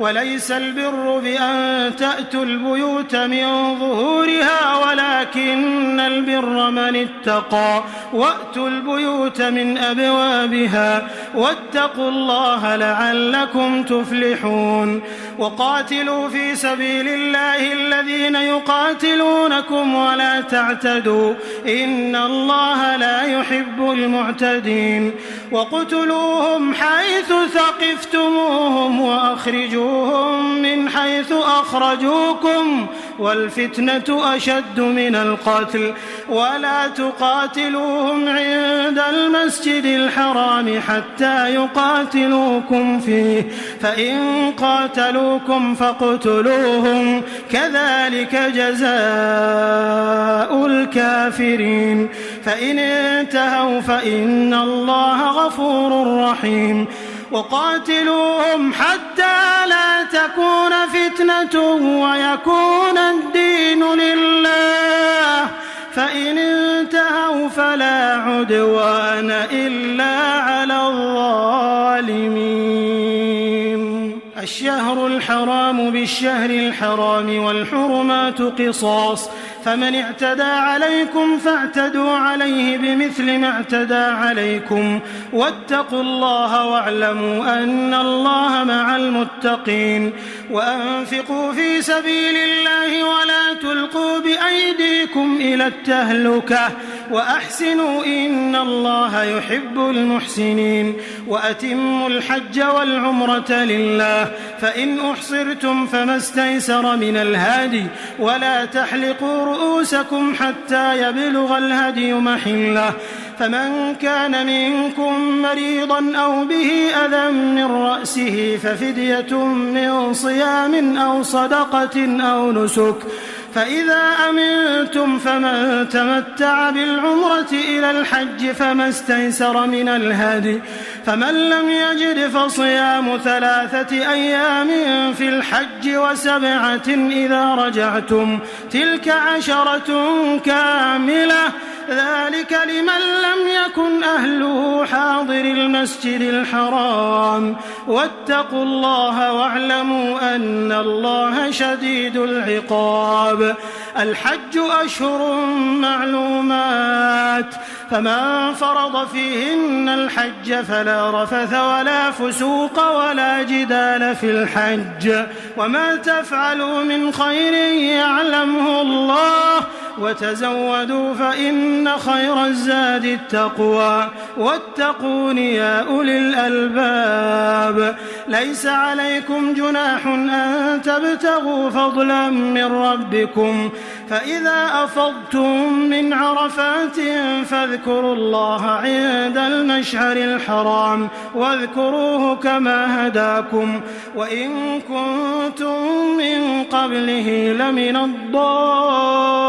وليس البر بأن تأتوا البيوت من ظهورها ولكن البر من اتقى وأتوا البيوت من أبوابها واتقوا الله لعلكم تفلحون وقاتلوا في سبيل الله الذين يقاتلونكم ولا تعتدوا إن الله لا يحب المعتدين وقتلوهم حيث ثقفتموهم وأخرجوهم من حيث أخرجوكم والفتنة أشد من القتل ولا تقاتلوهم عند المسجد الحرام حتى يقاتلوكم فيه فإن قاتلوكم فاقتلوهم كذلك جزاء الكافرين فإن انتهوا فإن الله غفور رحيم وقاتلوهم حتى لا تكون فتنة ويكون الدين لله فإن انتهوا فلا عدوان إلا على الظالمين الشهر الحرام بالشهر الحرام والحرمات قصاص فمن اعتدى عليكم فاعتدوا عليه بمثل ما اعتدى عليكم واتقوا الله واعلموا أن الله مع المتقين وأنفقوا في سبيل الله ولا تلقوا بأيديكم إلى التهلكة وأحسنوا إن الله يحب المحسنين وأتموا الحج والعمرة لله فإن أحصرتم فما استيسر من الهدي ولا تحلقوا رؤوسكم حتى يبلغ الهدي محله فمن كان منكم مريضا أو به أذى من رأسه ففدية من صيام أو صدقة أو نسك فإذا أمنتم فمن تمتع بالعمرة إلى الحج فما استيسر من الهدي فمن لم يجد فصيام 3 أيام في الحج و7 إذا رجعتم تلك 10 كاملة ذلك لمن لم يكن أهله حاضر المسجد الحرام واتقوا الله واعلموا أن الله شديد العقاب الحج أشهر معلومات فمن فرض فيهن الحج فلا رفث ولا فسوق ولا جدال في الحج وما تفعلوا من خير يعلمه الله وتزودوا فإن خير الزاد التقوى واتقون يا أولي الألباب ليس عليكم جناح أن تبتغوا فضلا من ربكم فإذا أفضتم من عرفات فاذكروا الله عند المشعر الحرام واذكروه كما هداكم وإن كنتم من قبله لمن الضالين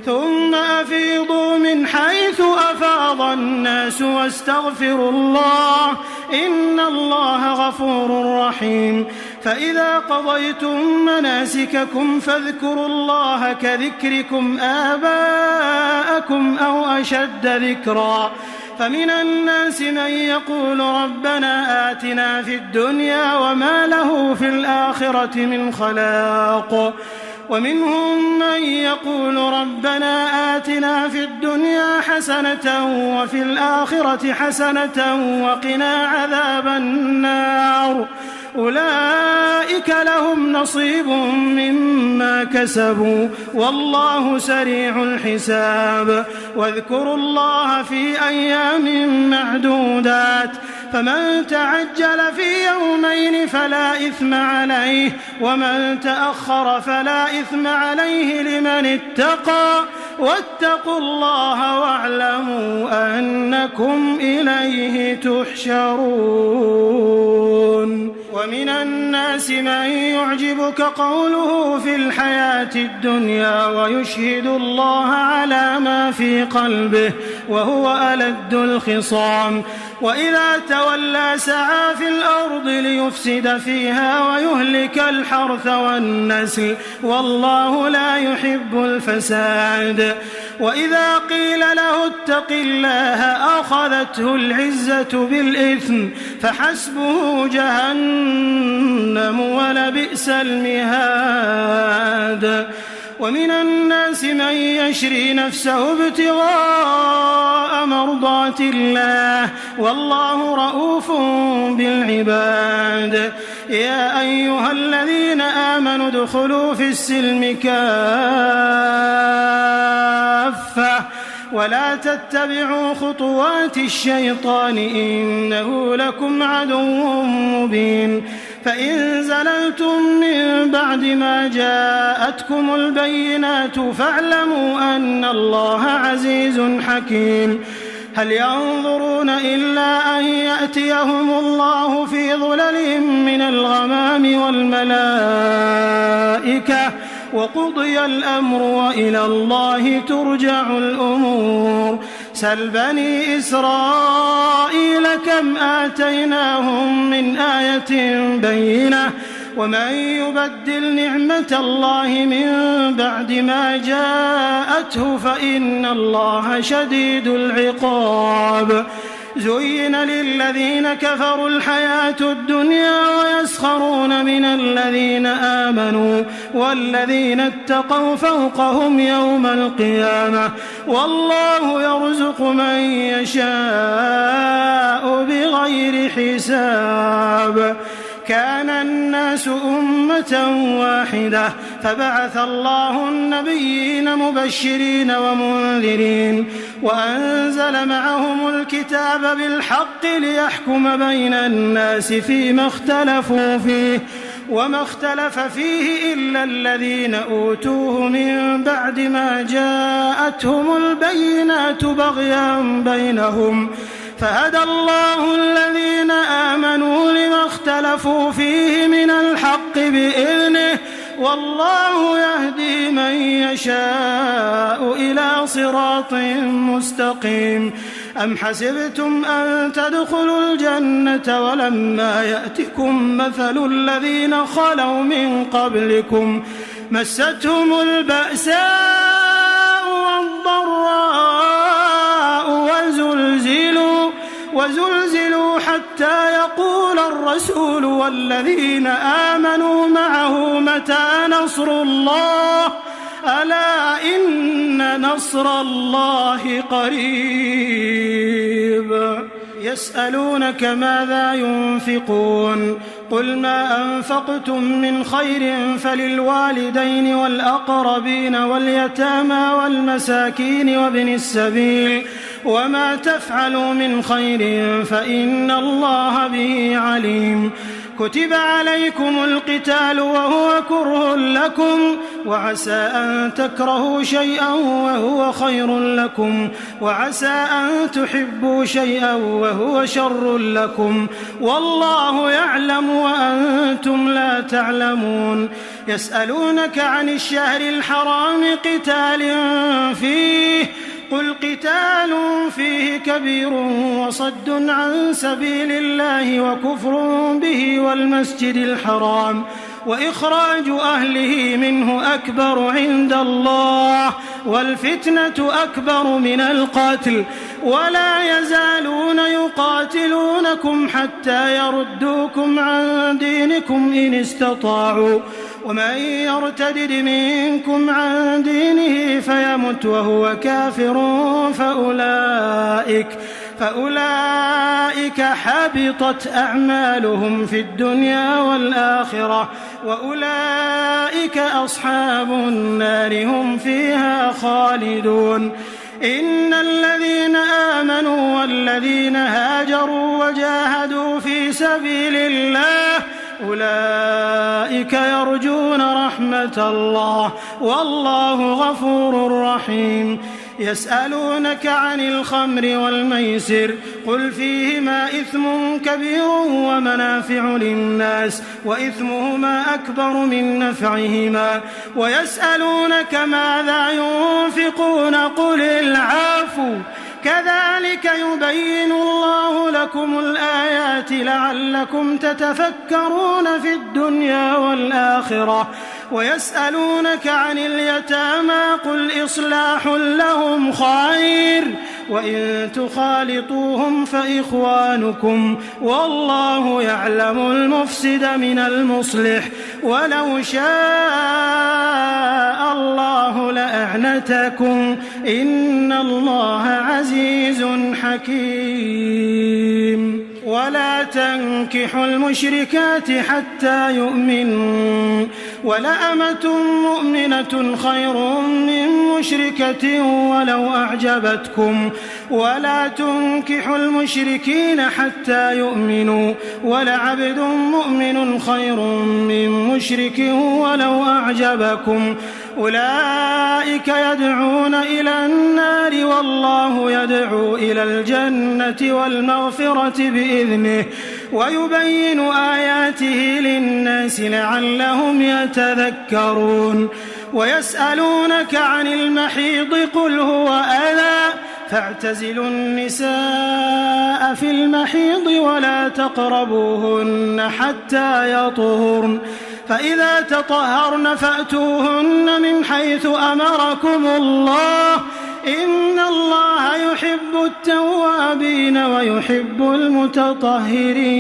ثم أفيضوا من حيث أفاض الناس واستغفروا الله إن الله غفور رحيم فإذا قضيتم مناسككم فاذكروا الله كذكركم آباءكم أو أشد ذكرا فمن الناس من يقول ربنا آتنا في الدنيا وما له في الآخرة من خلاق ومنهم من يقول ربنا آتنا في الدنيا حسنة وفي الآخرة حسنة وقنا عذاب النار أولئك لهم نصيب مما كسبوا والله سريع الحساب واذكروا الله في أيام معدودات فمن تعجل في يومين فلا إثم عليه ومن تأخر فلا إثم عليه لمن اتقى واتقوا الله واعلموا أنكم إليه تحشرون ومن الناس من يعجبك قوله في الحياة الدنيا ويشهد الله على ما في قلبه وهو ألد الخصام وإذا تولى سعى في الأرض ليفسد فيها ويهلك الحرث والنسل والله لا يحب الفساد وإذا قيل له اتق الله أخذته العزة بالإثم فحسبه جهنم ولبئس المهاد ومن الناس من يشري نفسه ابتغاء مرضات الله والله رؤوف بالعباد يا أيها الذين آمنوا ادخلوا في السلم كافة ولا تتبعوا خطوات الشيطان إنه لكم عدو مبين فإن زللتم من بعد ما جاءتكم البينات فاعلموا أن الله عزيز حكيم هل ينظرون إلا أن يأتيهم الله في ظلل من الغمام والملائكة وقضي الأمر وإلى الله ترجع الأمور سل بني إسرائيل كم آتيناهم من آية بينة ومن يبدل نعمة الله من بعد ما جاءته فإن الله شديد العقاب زين للذين كفروا الحياة الدنيا ويسخرون من الذين آمنوا والذين اتقوا فوقهم يوم القيامة والله يرزق من يشاء بغير حساب كان الناس أمة واحدة فبعث الله النبيين مبشرين ومنذرين وأنزل معهم الكتاب بالحق ليحكم بين الناس فيما اختلفوا فيه وما اختلف فيه إلا الذين أوتوه من بعد ما جاءتهم البينات بغيا بينهم فهدى الله الذين آمنوا لما اختلفوا فيه من الحق بإذنه والله يهدي من يشاء إلى صراط مستقيم. أم حسبتم أن تدخلوا الجنة ولما يأتكم مثل الذين خلوا من قبلكم مستهم البأساء والضراء وزلزلوا حتى يقول الرسول والذين آمنوا معه متى نصر الله ألا إن نصر الله قريب. يسألونك ماذا ينفقون قل ما أنفقتم من خير فللوالدين والأقربين واليتامى والمساكين وابن السبيل وما تفعلوا من خير فإن الله به عليم. كتب عليكم القتال وهو كره لكم وعسى أن تكرهوا شيئا وهو خير لكم وعسى أن تحبوا شيئا وهو شر لكم والله يعلم وأنتم لا تعلمون. يسألونك عن الشهر الحرام قتال فيه قل قتال فيه كبير وصد عن سبيل الله وكفر به والمسجد الحرام وإخراج أهله منه أكبر عند الله والفتنة أكبر من القتل ولا يزالون يقاتلونكم حتى يردوكم عن دينكم إن استطاعوا ومن يرتدد منكم عن دينه فيمت وهو كافر فأولئك حبطت أعمالهم في الدنيا والآخرة وأولئك أصحاب النار هم فيها خالدون. إن الذين آمنوا والذين هاجروا وجاهدوا في سبيل الله أولئك يرجون رحمة الله والله غفور رحيم. يسألونك عن الخمر والميسر قل فيهما إثم كبير ومنافع للناس وإثمهما أكبر من نفعهما ويسألونك ماذا ينفقون قل العفو كذلك يبين الله لكم الآيات لعلكم تتفكرون في الدنيا والآخرة. ويسألونك عن اليتامى قل إصلاح لهم خير وإن تخالطوهم فإخوانكم والله يعلم المفسد من المصلح ولو شاء الله لأعنتكم إن الله عزيز حكيم. ولا تنكحوا المشركات حتى يؤمنوا ولأمة مؤمنة خير من مشركة ولو أعجبتكم ولا تنكحوا المشركين حتى يؤمنوا ولعبد مؤمن خير من مشرك ولو أعجبكم أولئك يدعون إلى النار والله يدعو إلى الجنة والمغفرة بإذنه ويبين آياته للناس لعلهم يتذكرون. ويسألونك عن المحيض قل هو أذى فاعتزلوا النساء في المحيض ولا تقربوهن حتى يطهرن فإذا تطهرن فأتوهن من حيث أمركم الله إن الله يحب التوابين ويحب المتطهرين.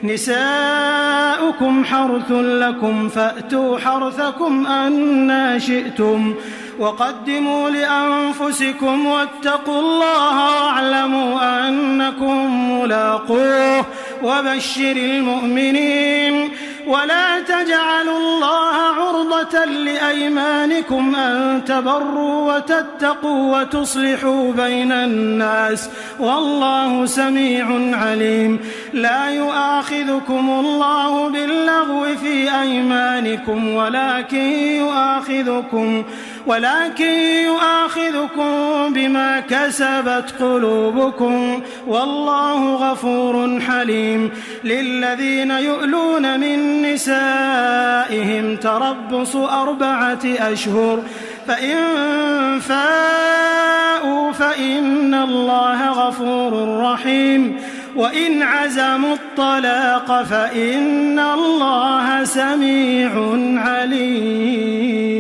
نساؤكم حرث لكم فأتوا حرثكم أنى شئتم وقدموا لأنفسكم واتقوا الله واعلموا أنكم ملاقوه وبشر المؤمنين. ولا تجعلوا الله عرضة لأيمانكم أن تبروا وتتقوا وتصلحوا بين الناس والله سميع عليم. لا يؤاخذكم الله باللغو في أيمانكم ولكن يؤاخذكم بما كسبت قلوبكم والله غفور حليم. للذين يؤلون من نسائهم تربص 4 أشهر فإن فاءوا فإن الله غفور رحيم. وإن عزموا الطلاق فإن الله سميع عليم.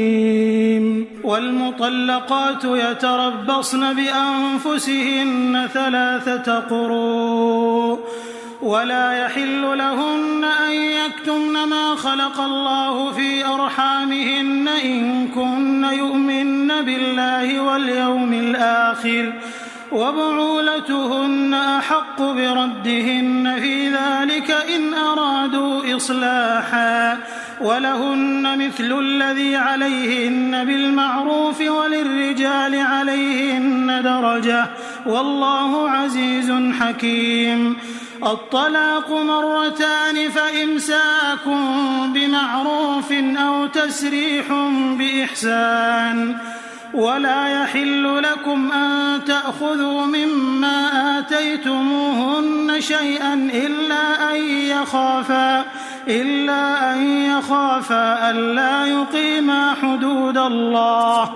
والمطلقات يتربصن بأنفسهن 3 قروء ولا يحل لهن أن يكتمن ما خلق الله في أرحامهن إن كن يؤمن بالله واليوم الآخر وبعولتهن أحق بردهن في ذلك إن أرادوا إصلاحا ولهن مثل الذي عليهن بالمعروف وللرجال عليهن درجة والله عزيز حكيم. الطلاق 2 فإمساك بمعروف أو تسريح بإحسان. ولا يحل لكم أن تأخذوا مما آتيتموهن شيئا إلا أن يخافا ألا يقيما حدود الله.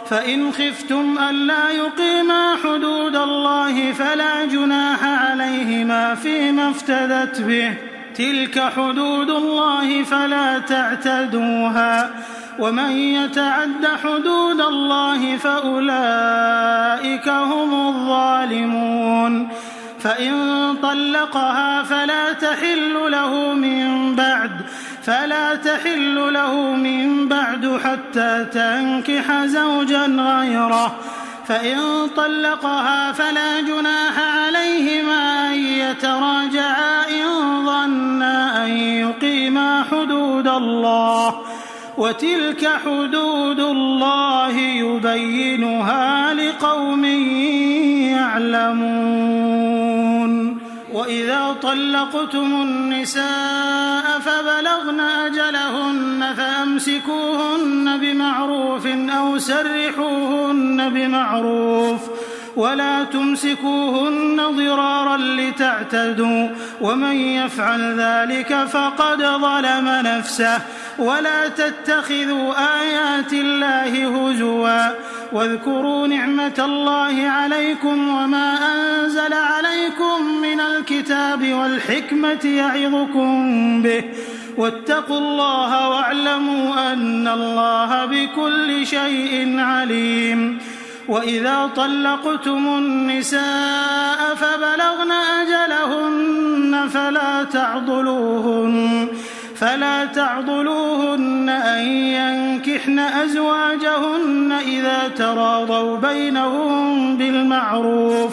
فإن خفتم ألا يقيما حدود الله فلا جناح عليهما فيما افتدت به. تلك حدود الله فلا تعتدوها. ومن يتعد حدود الله فأولئك هم الظالمون. فإن طلقها فلا تحل له من بعد حتى تنكح زوجا غيره. فإن طلقها فلا جناح عليهما أن يتراجعا إن ظنا أن يقيما حدود الله. وتلك حدود الله يبينها لقوم يعلمون. وإذا طلقتم النساء فبلغن أجلهن فأمسكوهن بمعروف أو سرحوهن بمعروف ولا تمسكوهن ضرارا لتعتدوا ومن يفعل ذلك فقد ظلم نفسه. ولا تتخذوا آيات الله هزوا واذكروا نعمة الله عليكم وما أنزل عليكم من الكتاب والحكمة يعظكم به واتقوا الله واعلموا أن الله بكل شيء عليم. وإذا طلقتم النساء فبلغن أجلهن فلا تعضلوهن أن ينكحن أزواجهن إذا تراضوا بينهم بالمعروف.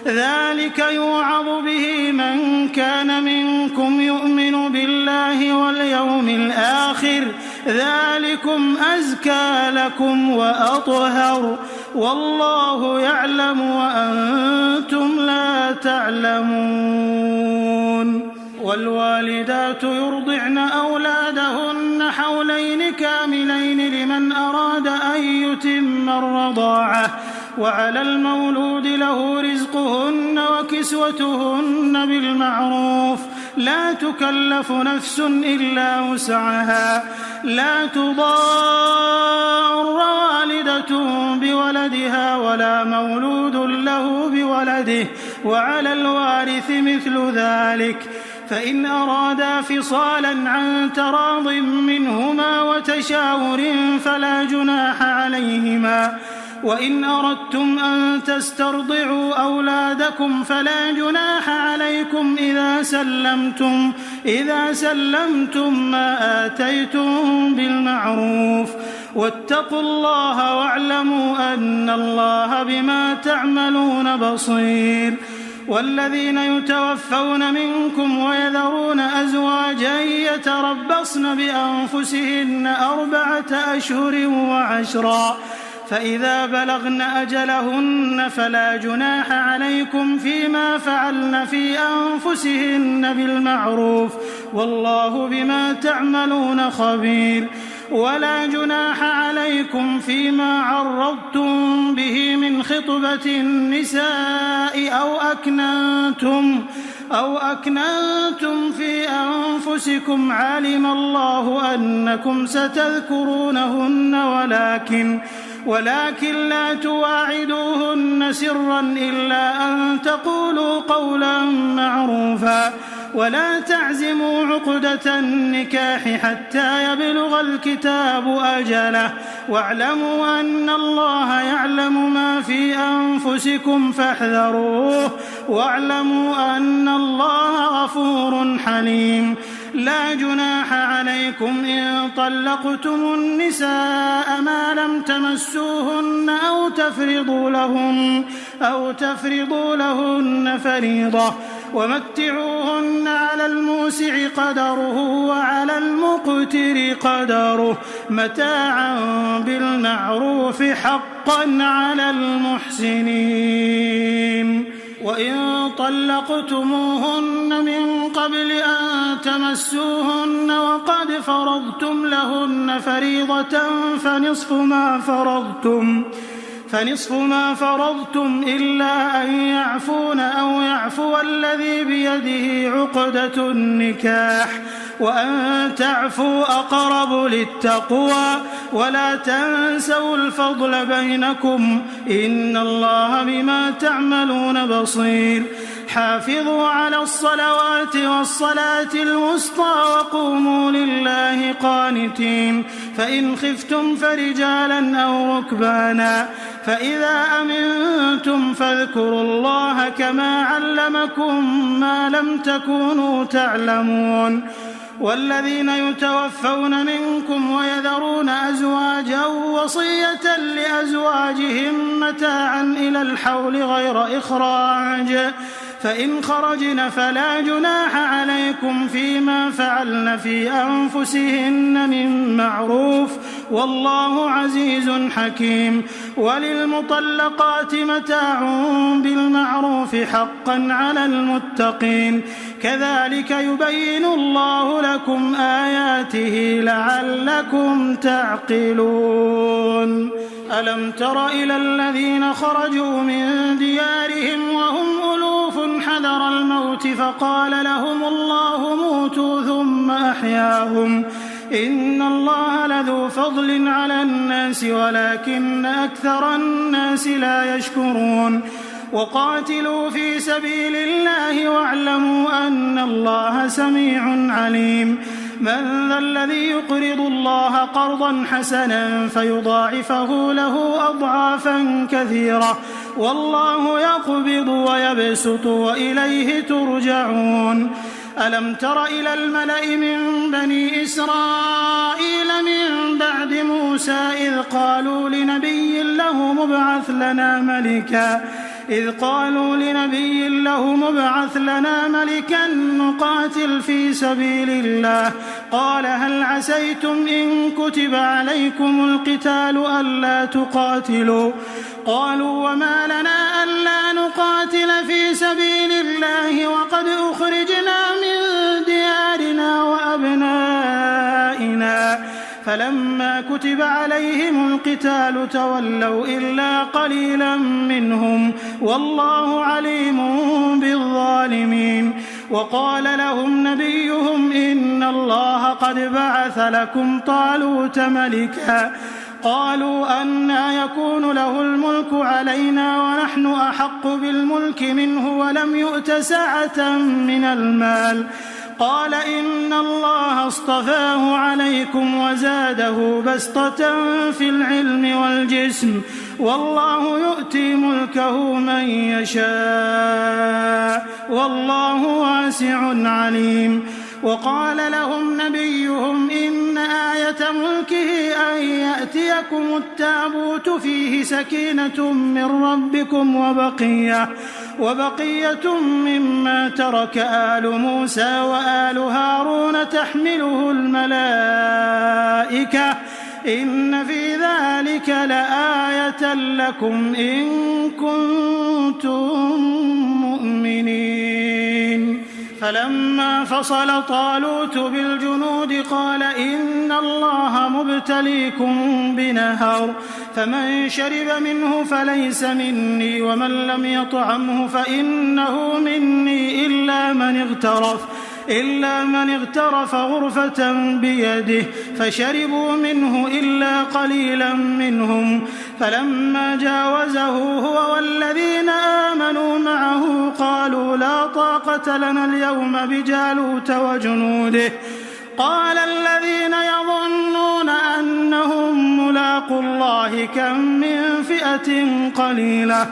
ذلك يوعظ به من كان منكم يؤمن بالله واليوم الآخر ذلكم أزكى لكم وأطهر والله يعلم وأنتم لا تعلمون. والوالدات يرضعن أولادهن حولين كاملين لمن أراد أن يتم الرضاعة وعلى المولود له رزقهن وكسوتهن بالمعروف لا تكلف نفس إلا وسعها. لا تضار والدة بولدها ولا مولود له بولده وعلى الوارث مثل ذلك. فإن أرادا فصالا عن تراض منهما وتشاور فلا جناح عليهما. وإن أردتم أن تسترضعوا أولادكم فلا جناح عليكم إذا سلمتم ما آتيتم بالمعروف. واتقوا الله واعلموا أن الله بما تعملون بصير. والذين يتوفون منكم ويذرون أزواجا يتربصن بأنفسهن 4 أشهر وعشرا فإذا بلغن أجلهن فلا جناح عليكم فيما فعلن في أنفسهن بالمعروف والله بما تعملون خبير ولا جناح عليكم فيما عرضتم به من خطبة النساء أو أكننتم في أنفسكم علم الله أنكم ستذكرونهن ولكن لا تواعدوهن سرا إلا أن تقولوا قولا معروفا ولا تعزموا عقدة النكاح حتى يبلغ الكتاب أجله واعلموا أن الله يعلم ما في أنفسكم فاحذروه واعلموا أن الله غفور حليم لا جناح عليكم إن طلقتم النساء ما لم تمسوهن أو تفرضوا لهن فريضة ومتعوهن على الموسع قدره وعلى المقتر قدره متاعا بالمعروف حقا على المحسنين وإن طلقتموهن من قبل أن تمسوهن وقد فرضتم لهن فريضة فنصف ما فرضتم إلا أن يعفون أو يعفو الذي بيده عقدة النكاح وأن تعفوا أقرب للتقوى ولا تنسوا الفضل بينكم إن الله بما تعملون بصير حافظوا على الصلوات والصلاة الوسطى وقوموا لله قانتين فإن خفتم فرجالا أو ركبانا فإذا أمنتم فاذكروا الله كما علمكم ما لم تكونوا تعلمون والذين يتوفون منكم ويذرون أزواجا وصية لأزواجهم متاعا إلى الحول غير إخراج فإن خرجن فلا جناح عليكم فيما فعلن في أنفسهن من معروف والله عزيز حكيم وللمطلقات متاع بالمعروف حقا على المتقين كذلك يبين الله لكم آياته لعلكم تعقلون ألم تر إلى الذين خرجوا من ديارهم وهم ألوف حذر الموت فقال لهم الله موتوا ثم أحياهم إن الله لذو فضل على الناس ولكن أكثر الناس لا يشكرون وقاتلوا في سبيل الله واعلموا أن الله سميع عليم من ذا الذي يقرض الله قرضا حسنا فيضاعفه له أضعافا كثيرة والله يقبض ويبسط وإليه ترجعون ألم تر إلى الملأ من بني إسرائيل من بعد موسى إذ قالوا لنبي له مبعث لنا ملكا نقاتل في سبيل الله قال هل عسيتم إن كتب عليكم القتال ألا تقاتلوا قالوا وما لنا ألا نقاتل في سبيل الله وقد أخرجنا من ديارنا وأبنائنا فلما كتب عليهم القتال تولوا إلا قليلا منهم والله عليم بالظالمين وقال لهم نبيهم إن الله قد بعث لكم طالوت ملكا قالوا أنى يكون له الملك علينا ونحن أحق بالملك منه ولم يؤت سعة من المال قال إن الله اصطفاه عليكم وزاده بسطة في العلم والجسم والله يؤتي ملكه من يشاء والله واسع عليم وقال لهم نبيهم إن آية ملكه أن يأتيكم التابوت فيه سكينة من ربكم وبقية مما ترك آل موسى وآل هارون تحمله الملائكة إن في ذلك لآية لكم إن كنتم مؤمنين. فلما فصل طالوت بالجنود قال إن الله مبتليكم بنهر فمن شرب منه فليس مني ومن لم يطعمه فإنه مني إلا من اغترف غرفة بيده فشربوا منه إلا قليلا منهم. فلما جاوزه هو والذين آمنوا معه قالوا لا طاقة لنا اليوم بجالوت وجنوده. قال الذين يظنون أنهم ملاقو الله كم من فئة قليلة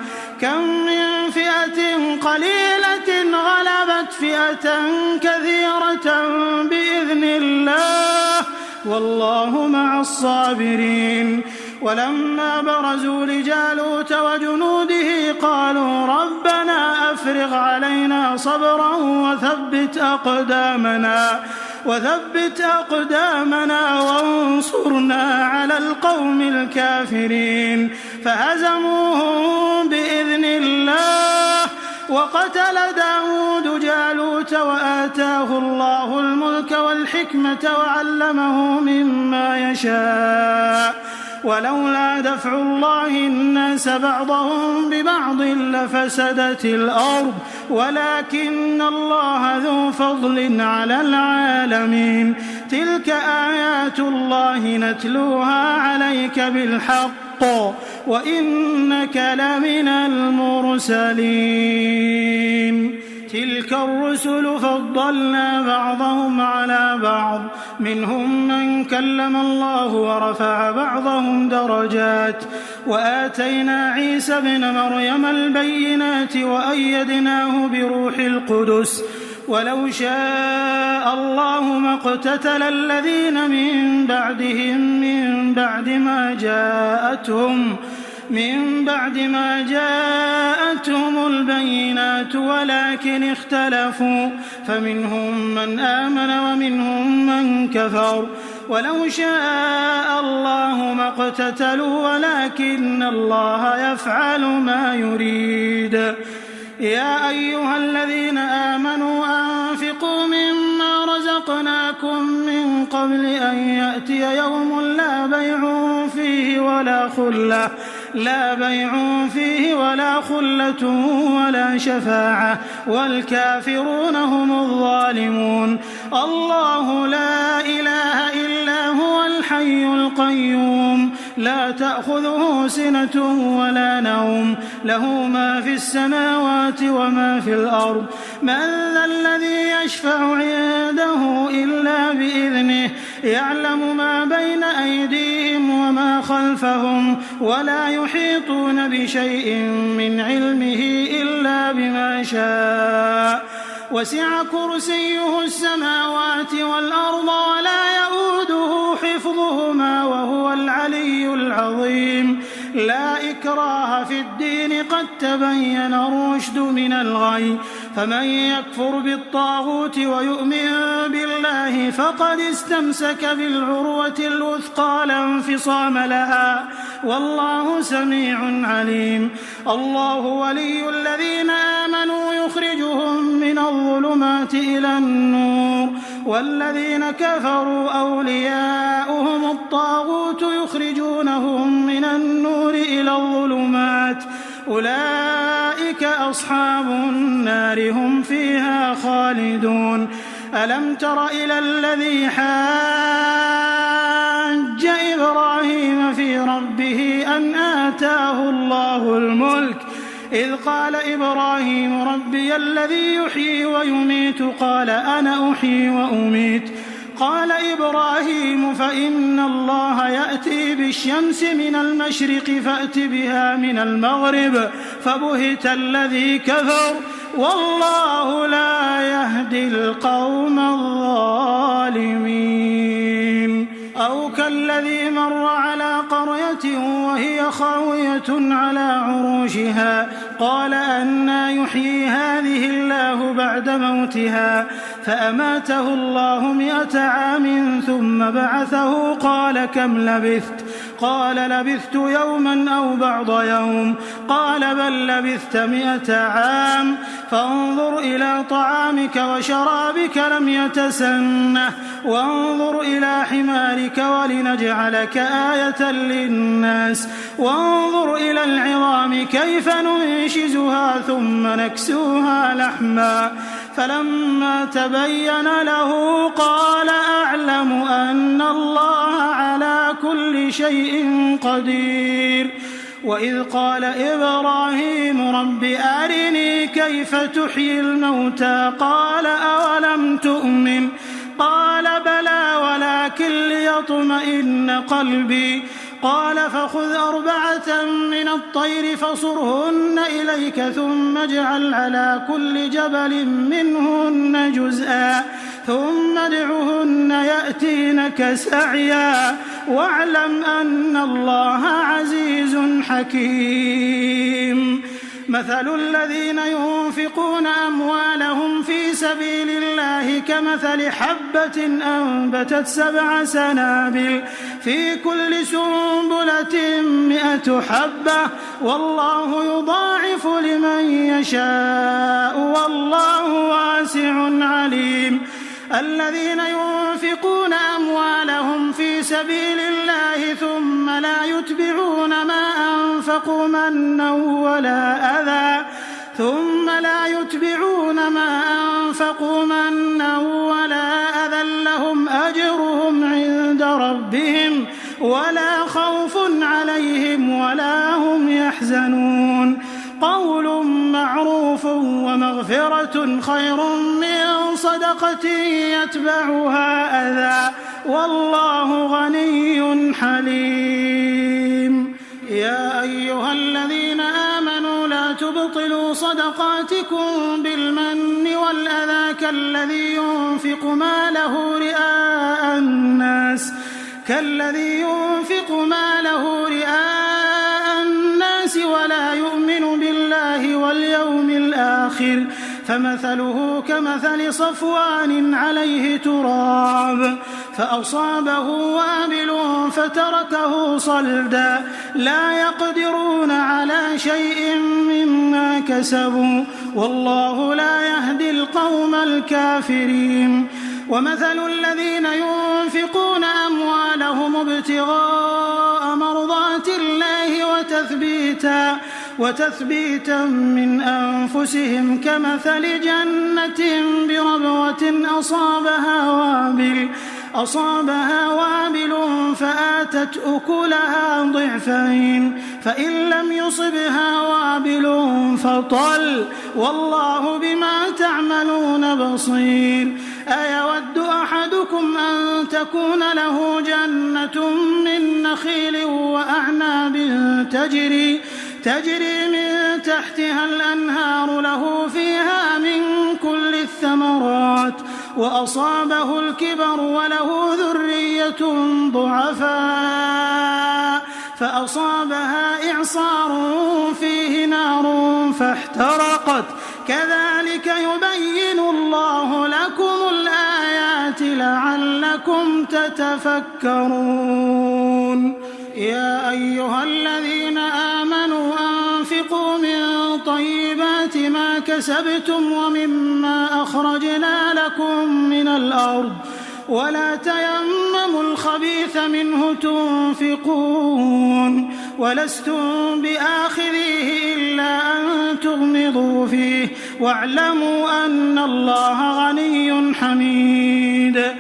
غلبت فئة كثيرة بإذن الله والله مع الصابرين. ولما برزوا لجالوت وجنوده قالوا ربنا أفرغ علينا صبرا وثبت أقدامنا وانصرنا على القوم الكافرين. فهزموهم بإذن الله وقتل داود جالوت وآتاه الله الملك والحكمة وعلمه مما يشاء ولولا دفع الله الناس بعضهم ببعض لفسدت الأرض ولكن الله ذو فضل على العالمين. تلك آيات الله نتلوها عليك بالحق وإنك لمن المرسلين. تلك الرسل فضلنا بعضهم على بعض منهم من كلم الله ورفع بعضهم درجات وآتينا عيسى ابن مريم البينات وأيدناه بروح القدس ولو شاء الله ما اقتتل الذين من بعدهم من بعد ما جاءتهم البينات ولكن اختلفوا فمنهم من آمن ومنهم من كفر ولو شاء الله ما اقتتلوا ولكن الله يفعل ما يريد. يا أيها الذين آمنوا أنفقوا مما رزقناكم من قبل أن يأتي يوم لا بيع فيه ولا خلة ولا شفاعة والكافرون هم الظالمون. الله لا إله إلا هو الحي القيوم لا تأخذه سنة ولا نوم له ما في السماوات وما في الأرض. من ذا الذي يشفع عنده إلا بإذنه يعلم ما بين أيديهم وما خلفهم ولا يحيطون بشيء من علمه إلا بما شاء وسع كرسيه السماوات والأرض ولا يؤوده حفظهما وهو العلي العظيم. لا إكراه في الدين قد تبين الرشد من الغي فمن يكفر بالطاغوت ويؤمن بالله فقد استمسك بالعروة الوثقى لا انفصام لها والله سميع عليم. الله ولي الذين آمنوا يخرجهم من الظلمات إلى النور والذين كفروا أولياؤهم الطاغوت يخرجونهم من النور إلى الظلمات أولئك أصحاب النار هم فيها خالدون. ألم تر إلى الذي حاج إبراهيم في ربه أن آتاه الله الملك إذ قال إبراهيم ربي الذي يحيي ويميت قال أنا أحيي وأميت قال إبراهيم فإن الله يأتي بالشمس من المشرق فأت بها من المغرب فبهت الذي كفر والله لا يهدي القوم الظالمين. أو كالذي مر على قرية وهي خاوية على عروشها قال أنى يحيي هذه الله بعد موتها فأماته الله 100 عام ثم بعثه قال كم لبثت قال لبثت يوما أو بعض يوم قال بل لبثت 100 عام فانظر إلى طعامك وشرابك لم يتسنه وانظر إلى حمارك ولنجعلك آية للناس وانظر إلى العظام كيف ننشزها ثم نكسوها لحما فلما تبين له قال أعلم أن الله على كل شيء قدير وإذ قال إبراهيم رب أرني كيف تحيي الموتى قال أولم تؤمن قال بلى ولكن ليطمئن قلبي قال فخذ 4 من الطير فصرهن إليك ثم اجعل على كل جبل منهن جزءا ثم ادعهن يأتينك سعيا واعلم أن الله عزيز حكيم مثل الذين ينفقون أموالهم في سبيل الله كمثل حبة أنبتت 7 سنابل في كل سنبلة 100 حبة والله يضاعف لمن يشاء والله واسع عليم الذين ينفقون أموالهم في سبيل الله ثم لا يتبعون ما أنفقوا منا ولا أذى لهم أجرهم عند ربهم ولا خوف عليهم ولا هم يحزنون قول معروف ومغفرة خير من صدقة يتبعها أذى والله غني حليم يا أيها الذين آمنوا لا تبطلوا صدقاتكم بالمن والأذى كالذي ينفق ماله رئاء الناس ولا يؤمن بالله واليوم الآخر فمثله كمثل صفوان عليه تراب فأصابه وابل فتركه صلدا لا يقدرون على شيء مما كسبوا والله لا يهدي القوم الكافرين ومثل الذين ينفقون أموالهم ابتغاء مرضات الله وتثبيتا من أنفسهم كمثل جنة بربوة أصابها وابل فآتت أكلها ضعفين فإن لم يصبها وابل فطل والله بما تعملون بصير أيود أحدكم أن تكون له جنة من نخيل وأعناب تجري من تحتها الأنهار له فيها من كل الثمرات وأصابه الكبر وله ذرية ضعفاء فأصابها إعصار فيه نار فاحترقت كذلك يبين الله لكم الآيات لعلكم تتفكرون يا أيها الذين آمنوا أنفقوا من طيبات ما كسبتم ومما أخرجنا لكم من الأرض ولا تيمموا الخبيث منه تنفقون ولستم بآخذيه إلا أن تغمضوا فيه واعلموا أن الله غني حميد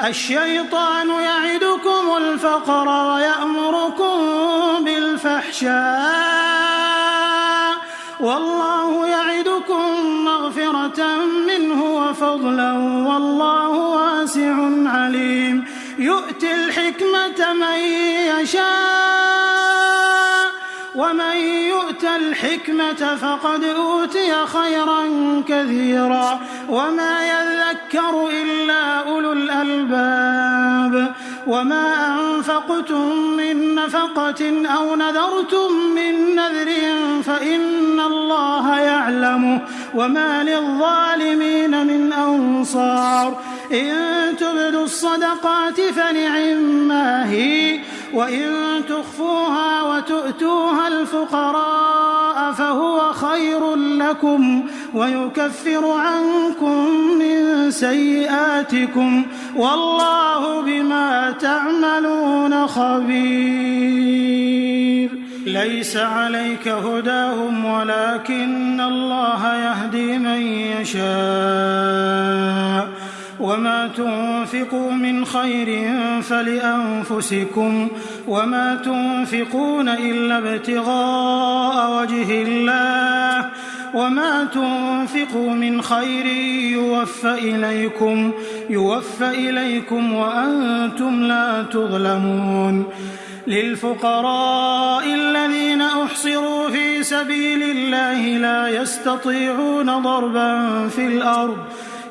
الشيطان يعدكم الفقر ويأمركم بالفحشاء والله يعدكم مغفرة منه وفضلا والله واسع عليم يؤتي الحكمة من يشاء ومن يؤت الحكمة فقد أوتي خيرا كثيرا وما يذكر إلا أولو الألباب وما أنفقتم من نفقة أو نذرتم من نذر فإن الله يعلمه وما للظالمين من أنصار إن تبدوا الصدقات فنعما هي وإن تخفوها وتؤتوها الفقراء فهو خير لكم ويكفر عنكم من سيئاتكم والله بما تعملون خبير. ليس عليك هداهم ولكن الله يهدي من يشاء وما تنفقوا من خير فلأنفسكم وما تنفقون إلا ابتغاء وجه الله وما تنفقوا من خير يوفى إليكم وأنتم لا تظلمون. للفقراء الذين أحصروا في سبيل الله لا يستطيعون ضربا في الأرض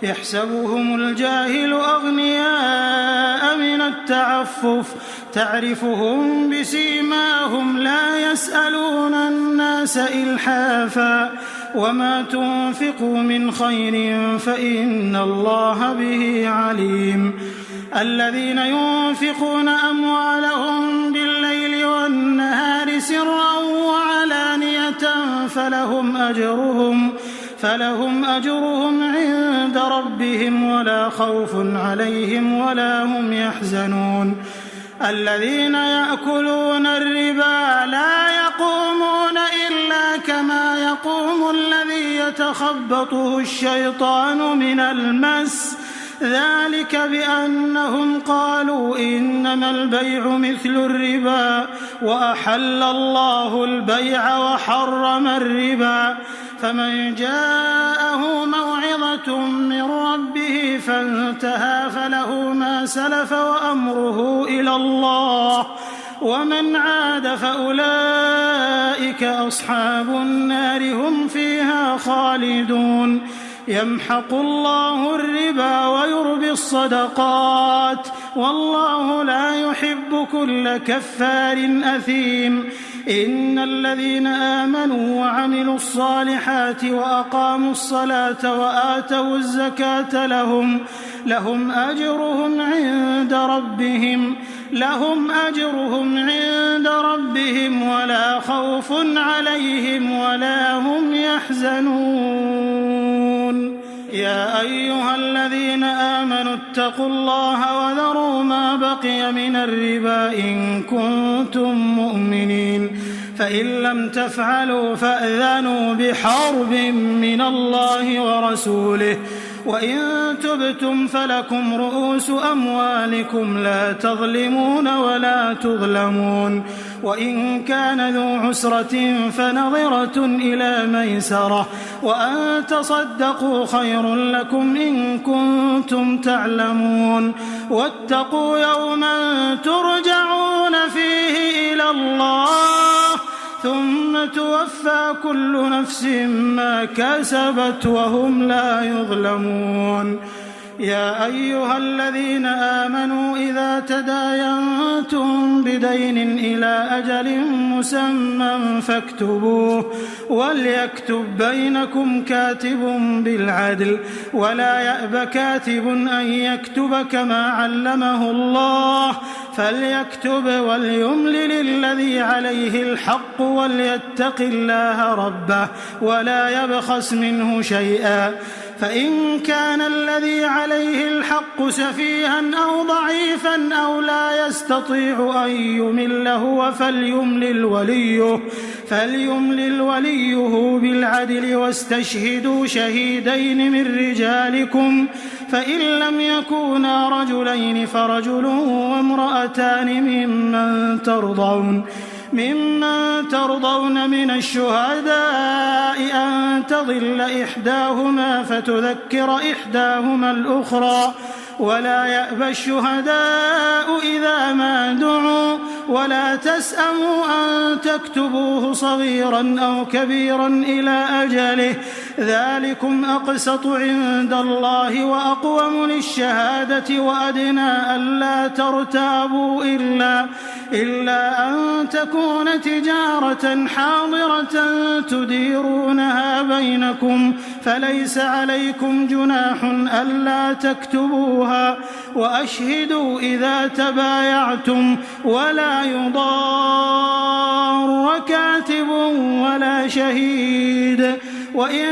يحسبهم الجاهل أغنياء من التعفف تعرفهم بسيماهم لا يسألون الناس إلحافا وما تنفقوا من خير فإن الله به عليم. الذين ينفقون أموالهم بالليل والنهار سرا وعلانية فلهم أجرهم عند ربهم ولا خوف عليهم ولا هم يحزنون. الذين يأكلون الربا لا يقومون إلا كما يقوم الذي يتخبطه الشيطان من المس ذلك بأنهم قالوا إنما البيع مثل الربا وأحل الله البيع وحرم الربا فمن جاءه موعظة من ربه فانتهى فله ما سلف وأمره إلى الله ومن عاد فأولئك أصحاب النار هم فيها خالدون. يمحق الله الربا ويربي الصدقات والله لا يحب كل كفار أثيم. إن الذين آمنوا وعملوا الصالحات وأقاموا الصلاة وآتوا الزكاة لهم أجرهم عند ربهم ولا خوف عليهم ولا هم يحزنون. يا أيها الذين آمنوا اتقوا الله وذروا ما بقي من الربا إن كنتم مؤمنين فإن لم تفعلوا فأذنوا بحرب من الله ورسوله وإن تبتم فلكم رؤوس أموالكم لا تظلمون ولا تظلمون. وإن كان ذو عسرة فنظرة إلى ميسرة وأن تصدقوا خير لكم إن كنتم تعلمون. واتقوا يوما ترجعون فيه إلى الله ثم توفى كل نفس ما كسبت وهم لا يظلمون. يا أيها الذين آمنوا إذا تداينتم بدين إلى أجل مسمى فاكتبوه وليكتب بينكم كاتب بالعدل ولا يأب كاتب أن يكتب كما علمه الله فليكتب وليملل الذي عليه الحق وليتق الله ربه ولا يبخس منه شيئا فإن كان الذي عليه الحق سفيها أو ضعيفا أو لا يستطيع أن يمل هو فليملل وليه بالعدل واستشهدوا شهيدين من رجالكم فإن لم يكونا رجلين فرجل وامرأتان ممن ترضون من الشهداء أن تضل إحداهما فتذكر إحداهما الأخرى ولا يأبى الشهداء إذا ما دعوا ولا تسأموا أن تكتبوه صغيرا أو كبيرا إلى أجله ذلكم أقسط عند الله وأقوم للشهادة وأدنى ألا ترتابوا إلا أن تكون تجارة حاضرة تديرونها بينكم فليس عليكم جناح ألا تكتبوها وأشهدوا إذا تبايعتم ولا يضار كاتب ولا شهيد وإن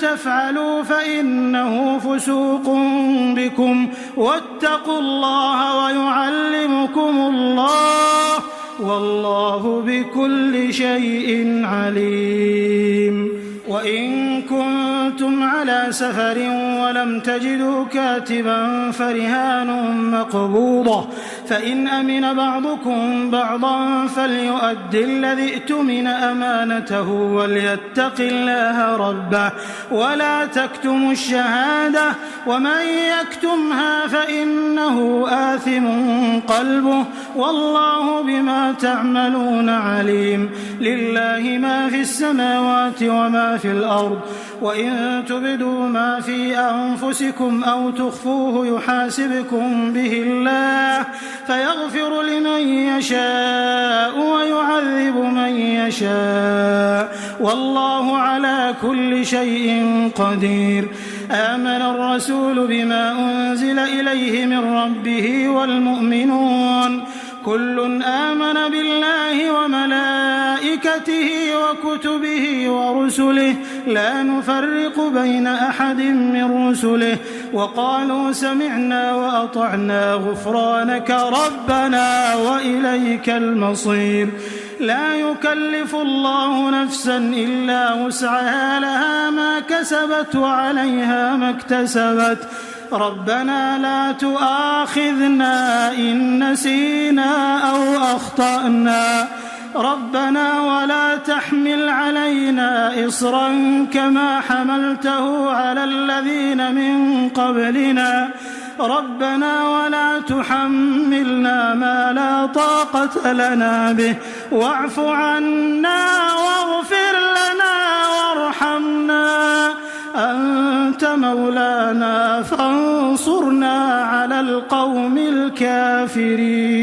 تفعلوا فإنه فسوق بكم واتقوا الله ويعلمكم الله والله بكل شيء عليم. وإن كنتم على سفر ولم تجدوا كاتبا فرهان مقبوضة فإن أمن بعضكم بعضا فليؤد الذي ائتمن أمانته وليتق الله ربه ولا تكتموا الشهادة ومن يكتمها فإنه آثم قلبه والله بما تعملون عليم. لله ما في السماوات وما في الأرض وإن تبدوا ما في أنفسكم أو تخفوه يحاسبكم به الله فيغفر لمن يشاء ويعذب من يشاء والله على كل شيء قدير. آمن الرسول بما أنزل إليه من ربه والمؤمنون كل آمن بالله وملائكته وكتبه ورسله لا نفرق بين أحد من رسله وقالوا سمعنا وأطعنا غفرانك ربنا وإليك المصير. لا يكلف الله نفسا إلا وسعها لها ما كسبت وعليها ما اكتسبت ربنا لا تؤاخذنا إن نسينا أو أخطأنا ربنا ولا تحمل علينا إصرا كما حملته على الذين من قبلنا ربنا ولا تحملنا ما لا طاقة لنا به واعف عنا واغفر لنا وارحمنا أنت مولانا فانصرنا على القوم الكافرين.